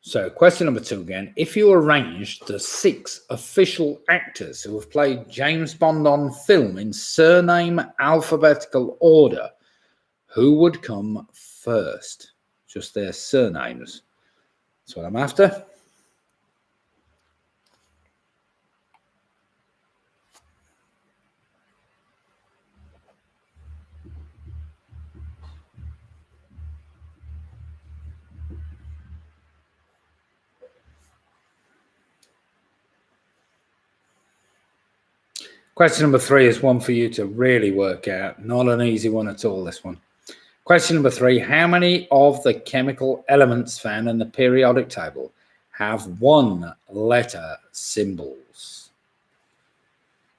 So question number 2 again. If you arranged the 6 official actors who have played James Bond on film in surname alphabetical order, who would come first? Just their surnames. That's what I'm after. Question number 3 is one for you to really work out. Not an easy one at all, this one. Question number 3, how many of the chemical elements found in the periodic table have 1-letter symbols?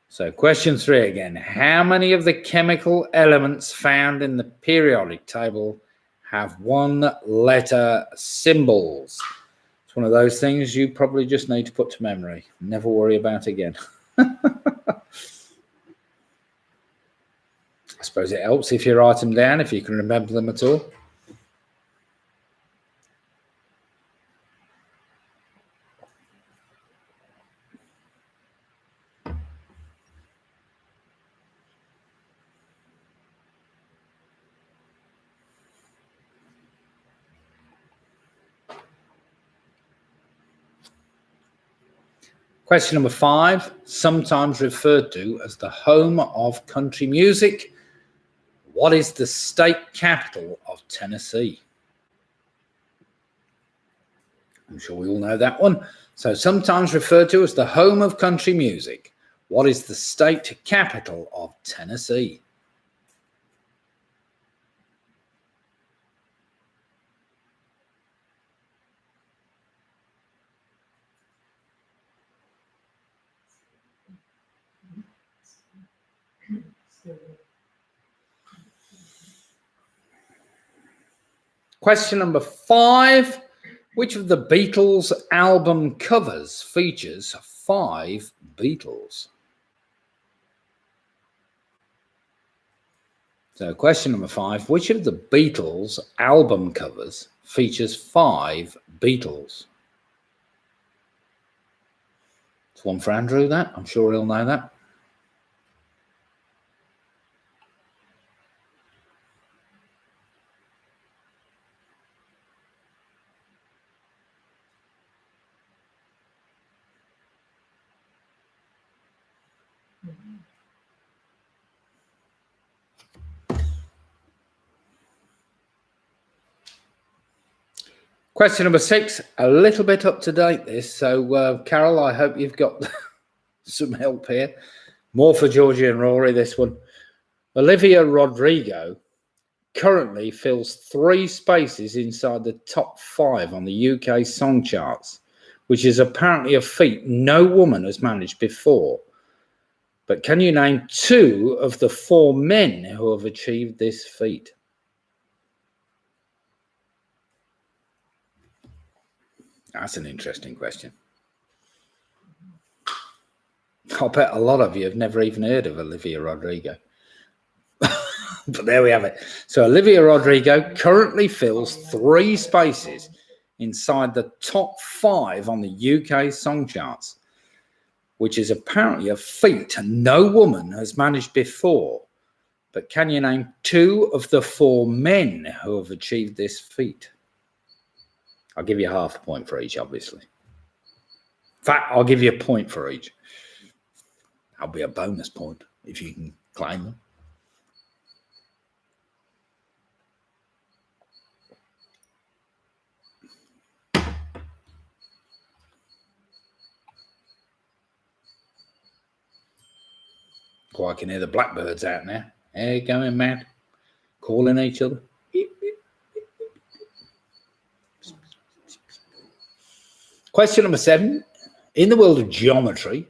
So question 3 again, how many of the chemical elements found in the periodic table have 1-letter symbols? It's one of those things you probably just need to put to memory. Never worry about again. I suppose it helps if you write them down, if you can remember them at all. Question number 5, sometimes referred to as the home of country music. What is the state capital of Tennessee? I'm sure we all know that one. So sometimes referred to as the home of country music. What is the state capital of Tennessee? Question number 5. Which of the Beatles album covers features 5 Beatles? So question number 5. Which of the Beatles album covers features 5 Beatles? It's one for Andrew, that. I'm sure he'll know that. Question number 6, a little bit up to date this. So, Carol, I hope you've got some help here. More for Georgie and Rory, this one. Olivia Rodrigo currently fills 3 spaces inside the top 5 on the UK song charts, which is apparently a feat no woman has managed before. But can you name 2 of the 4 men who have achieved this feat? That's an interesting question. I'll bet a lot of you have never even heard of Olivia Rodrigo. But there we have it. So Olivia Rodrigo currently fills 3 spaces inside the top 5 on the UK song charts, which is apparently a feat no woman has managed before. But can you name 2 of the 4 men who have achieved this feat? I'll give you half a point for each, obviously. In fact, I'll give you a point for each. That'll be a bonus point if you can claim them. Oh, I can hear the blackbirds out now. They're going mad, calling each other. Question number 7. In the world of geometry,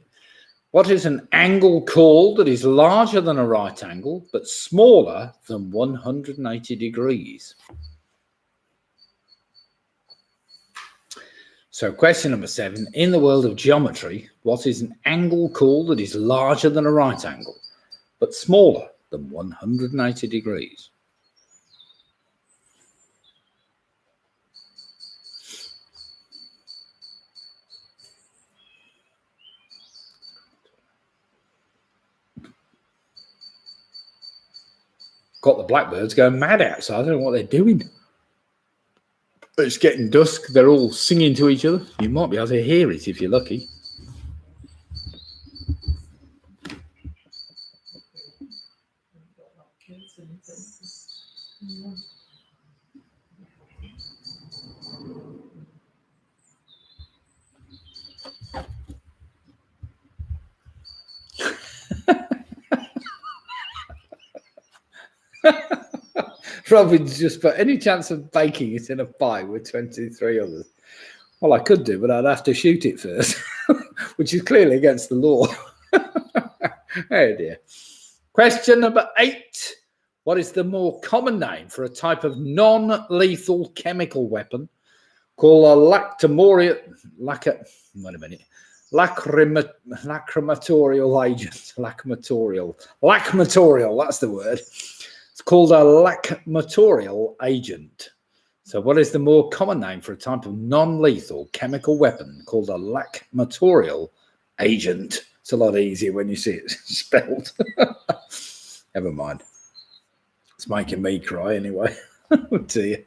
what is an angle called that is larger than a right angle but smaller than 180 degrees? So question number 7, in the world of geometry, what is an angle called that is larger than a right angle, but smaller than 180 degrees? Got the blackbirds going mad outside. I don't know what they're doing. It's getting dusk. They're all singing to each other. You might be able to hear it if you're lucky. Robin's just put any chance of baking it in a pie with 23 others. Well, I could do, but I'd have to shoot it first, which is clearly against the law. Oh dear. Question number 8. What is the more common name for a type of non-lethal chemical weapon called a lacrimatorial agent? Lacrimatorial, that's the word. It's called a lacrimatorial agent. So what is the more common name for a type of non-lethal chemical weapon called a lacrimatorial agent? It's a lot easier when you see it spelled. Never mind. It's making me cry anyway. Oh dear.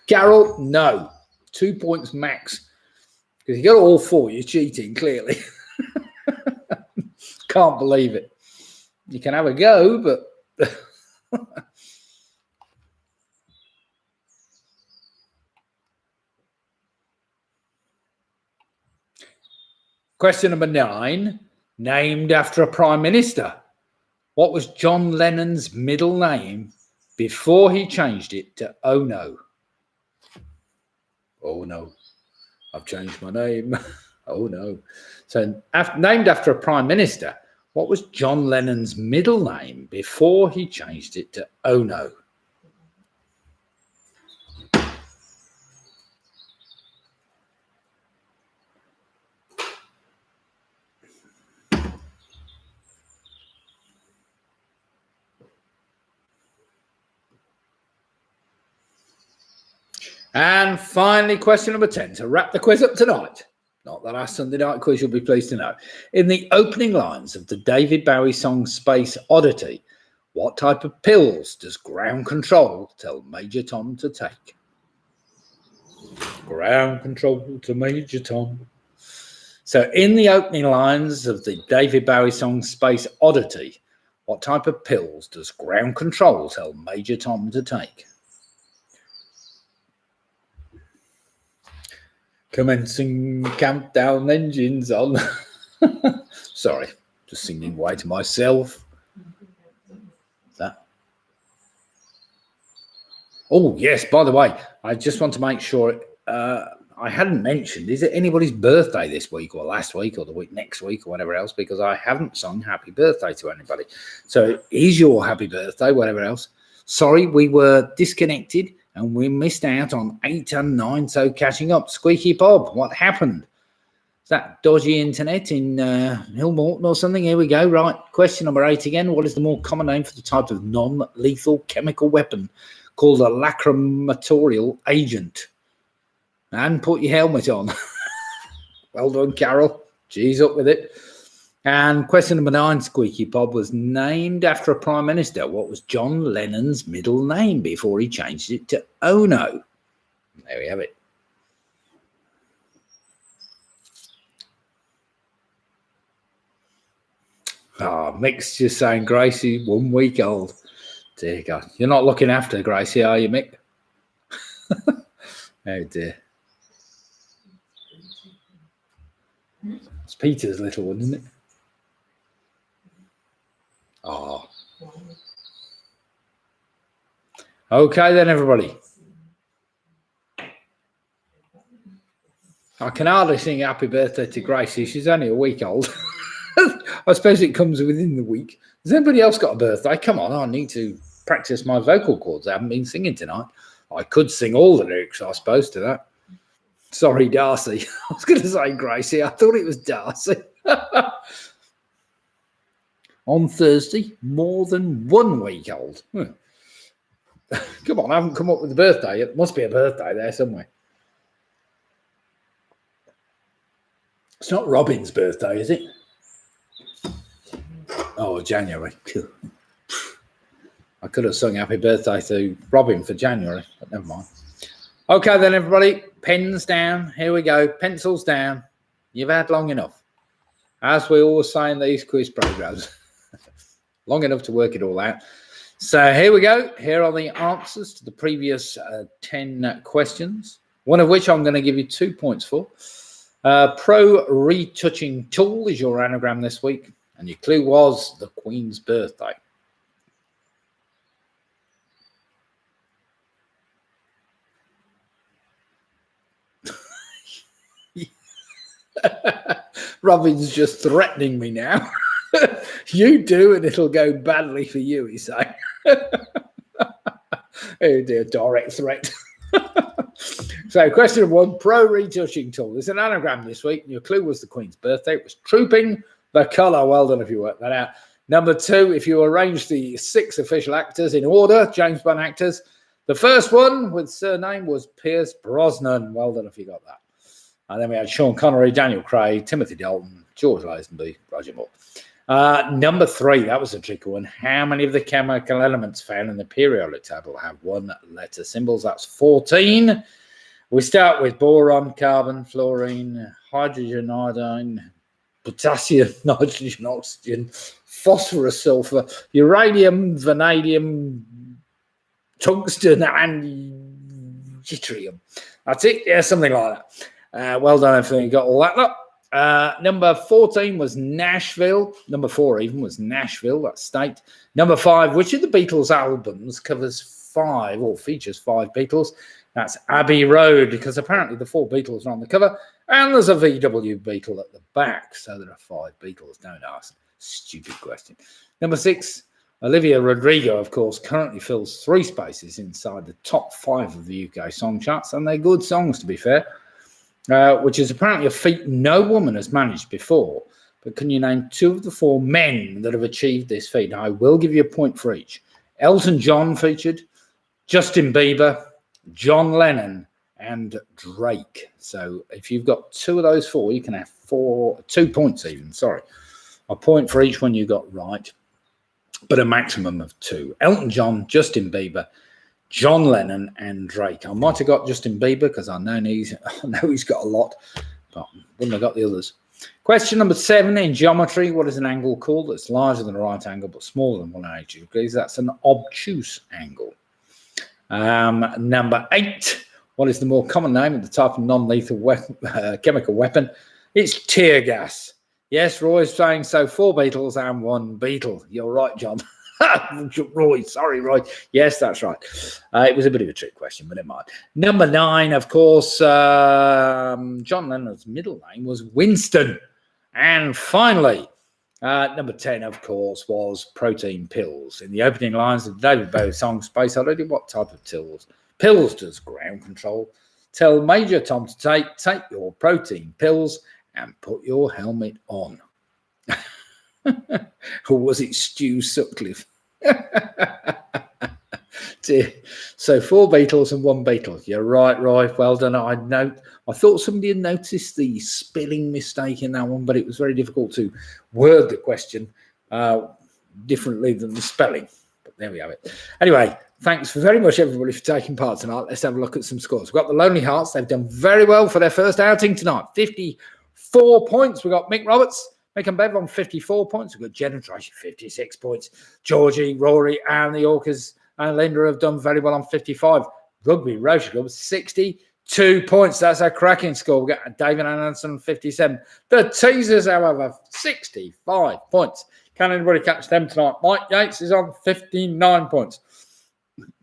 Carol, no. 2 points max. Because you got all 4, you're cheating, clearly. Can't believe it. You can have a go, but... Question number 9. Named after a prime minister. What was John Lennon's middle name before he changed it to Oh No? Oh no, I've changed my name. Oh no. So named after a prime minister, what was John Lennon's middle name before he changed it to Oh No? And finally, question number 10 to wrap the quiz up tonight. Not that our Sunday night quiz, you'll be pleased to know. In the opening lines of the David Bowie song Space Oddity, what type of pills does ground control tell Major Tom to take? Ground control to Major Tom. So in the opening lines of the David Bowie song Space Oddity, what type of pills does ground control tell Major Tom to take? Commencing countdown, engines on. Sorry, just singing away to myself. That. Oh, yes, by the way, I just want to make sure I hadn't mentioned, is it anybody's birthday this week or last week or the week next week or whatever else, because I haven't sung happy birthday to anybody. So is your happy birthday, whatever else. Sorry, we were disconnected and we missed out on 8 and 9, so catching up. Squeaky Bob, what happened? Is that dodgy internet in Hillmorton or something? Here we go. Right, question number 8 again. What is the more common name for the type of non-lethal chemical weapon called a lacrimatorial agent? And put your helmet on. Well done, Carol. G's up with it. And question number 9, Squeaky Bob, was named after a prime minister. What was John Lennon's middle name before he changed it to Ono? There we have it. Oh, Mick's just saying Gracie, 1 week old. Dear God. You're not looking after Gracie, are you, Mick? Oh, dear. It's Peter's little one, isn't it? Oh. Okay then, everybody. I can hardly sing happy birthday to Gracie. She's only a week old. I suppose it comes within the week. Has anybody else got a birthday? Come on, I need to practice my vocal cords. I haven't been singing tonight. I could sing all the lyrics, I suppose, to that. Sorry, Darcy. I was going to say Gracie. I thought it was Darcy. On Thursday, more than 1 week old. Come on, I haven't come up with a birthday. It must be a birthday there somewhere. It's not Robin's birthday, is it? Oh, January. I could have sung happy birthday to Robin for January, but never mind. Okay then, everybody, pens down. Here we go. Pencils down. You've had long enough. As we always say in these quiz programs, long enough to work it all out. So here we go. Here are the answers to the previous 10 questions, one of which I'm going to give you 2 points for. Pro retouching tool is your anagram this week, and your clue was the Queen's birthday. Robin's just threatening me now. You do, and it'll go badly for you, he's saying. Oh dear, direct threat. So question 1, pro retouching tool. There's an anagram this week, and your clue was the Queen's birthday. It was trooping the colour. Well done if you worked that out. Number 2, if you arrange the 6 official actors in order, James Bond actors, the first one with surname was Pierce Brosnan. Well done if you got that. And then we had Sean Connery, Daniel Craig, Timothy Dalton, George Lazenby, Roger Moore. Number 3, that was a tricky one. How many of the chemical elements found in the periodic table have 1-letter symbols? That's 14. We start with boron, carbon, fluorine, hydrogen, iodine, potassium, nitrogen, oxygen, phosphorus, sulfur, uranium, vanadium, tungsten, and yttrium. That's it. Yeah, something like that. Well done if you got all that up. Number 14 was Nashville. Number 4 even was Nashville, that state. Number 5, which of the Beatles albums covers 5 or features 5 Beatles? That's Abbey Road, because apparently the 4 Beatles are on the cover, and there's a VW Beetle at the back, so there are 5 Beatles. Don't ask. Stupid question. Number 6, Olivia Rodrigo, of course, currently fills 3 spaces inside the top 5 of the UK song charts, and they're good songs, to be fair. Which is apparently a feat no woman has managed before. But can you name 2 of the 4 men that have achieved this feat? Now, I will give you a point for each. Elton John featured, Justin Bieber, John Lennon, and Drake. So if you've got 2 of those 4, you can have 2 points even, sorry. A point for each one you got right, but a maximum of 2. Elton John, Justin Bieber, John Lennon, and Drake. I might have got Justin Bieber because I know he's got a lot, but wouldn't have got the others. Question number 7, in geometry, what is an angle called that's larger than a right angle but smaller than 180 degrees? That's an obtuse angle. Number 8, what is the more common name of the type of non-lethal chemical weapon? It's tear gas. Yes, Roy's saying so. 4 Beatles and 1 Beetle. You're right, John. Roy, sorry, Roy. Yes, that's right. It was a bit of a trick question, but never mind. Number 9, of course, John Lennon's middle name was Winston. And finally, number 10, of course, was protein pills. In the opening lines of David Bowie's song Space Oddity, what type of pills does ground control tell Major Tom to take your protein pills and put your helmet on? Or was it Stu Sutcliffe? So 4 Beatles and 1 Beatle. You're right, Roy. Well done. I thought somebody had noticed the spelling mistake in that one, but it was very difficult to word the question differently than the spelling. But there we have it. Anyway, thanks very much, everybody, for taking part tonight. Let's have a look at some scores. We've got the Lonely Hearts. They've done very well for their first outing tonight. 54 points. We've got Mick Roberts, Mick and Bev on 54 points. We've got Jen and Tracy, 56 points. Georgie, Rory, and the Orcas and Linda have done very well on 55. Rugby Rotary Club, 62 points. That's a cracking score. We've got David Anderson, 57. The Teasers, however, 65 points. Can anybody catch them tonight? Mike Yates is on 59 points.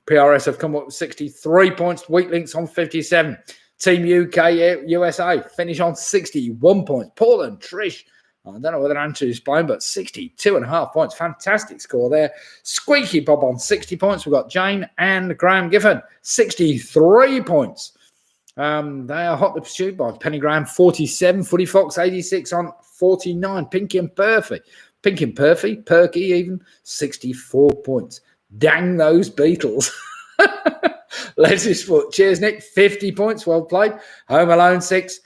PRS have come up with 63 points. Weak Links on 57. Team UK, USA finish on 61 points. Paul and Trish, I don't know whether Andrew is playing, but 62.5 points. Fantastic score there. Squeaky Bob on 60 points. We've got Jane and Graham Giffen, 63 points. They are hotly pursued by Penny Graham, 47. Footy Fox, 86 on 49. Pinky and Perky even, 64 points. Dang those Beatles. Leslie's Foot. Cheers, Nick. 50 points. Well played. Home Alone 6,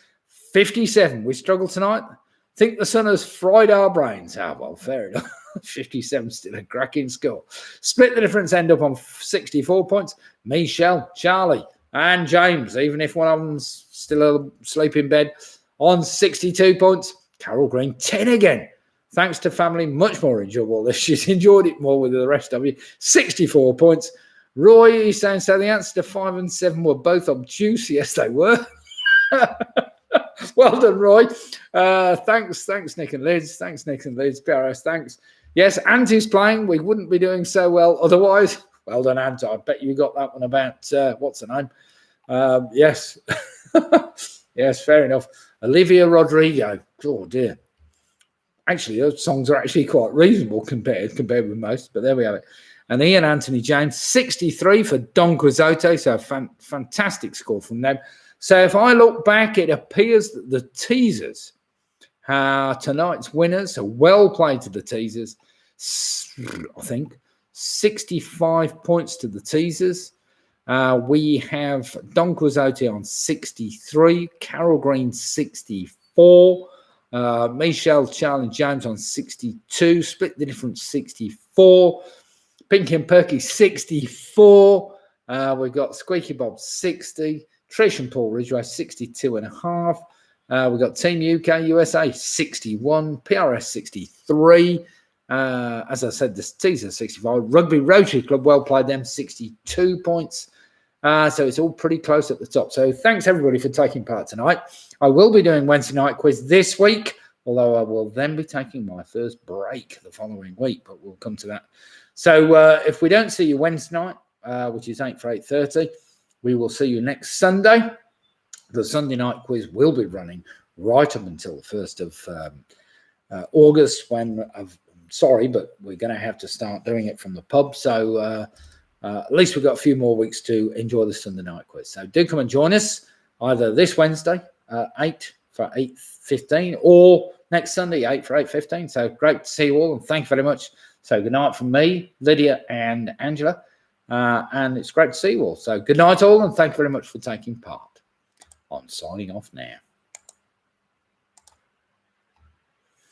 57. We struggled tonight. Think the sun has fried our brains. Well, fair enough. 57 still a cracking score. Split the difference, end up on 64 points. Michelle, Charlie, and James, even if one of them's still asleep in bed, on 62 points. Carol Green, 10 again. Thanks to family, much more enjoyable this. She's enjoyed it more with the rest of you. 64 points. Roy, he's saying, so the answer to 5 and 7 were both obtuse. Yes, they were. Well done, Roy. Thanks, Nick and Liz. Thanks, Nick and Liz. PRS, thanks. Yes, Auntie's playing. We wouldn't be doing so well otherwise. Well done, Ant. I bet you got that one about, what's her name? Yes. Yes, fair enough. Olivia Rodrigo. Oh, dear. Actually, those songs are actually quite reasonable compared with most, but there we have it. And Ian Anthony James, 63 for Don Quixote, so fantastic score from them. So if I look back, it appears that the Teasers are tonight's winners. So well played to the Teasers. I think 65 points to the Teasers. We have Don Quixote on 63, Carol Green 64, Michelle, Charlie James on 62, split the difference 64, Pinky and Perky 64, we've got Squeaky Bob 60, Trish and Paul Ridgway 62.5, we've got Team UK USA 61, PRS 63, as I said, the Teaser 65, Rugby Rotary Club, well played them, 62 points. So it's all pretty close at the top. So thanks, everybody, for taking part tonight. I will be doing Wednesday night quiz this week, although I will then be taking my first break the following week, but we'll come to that. So if we don't see you Wednesday night, which is 8 for 8:30, we will see you next Sunday. The Sunday night quiz will be running right up until the 1st of August, when, sorry, but we're going to have to start doing it from the pub. So at least we've got a few more weeks to enjoy the Sunday night quiz. So do come and join us either this Wednesday, 8 for 8:15, or next Sunday, 8 for 8:15. So great to see you all, and thank you very much. So good night from me, Lydia and Angela, and it's great to see you all. So good night all, and thank you very much for taking part. I'm signing off now.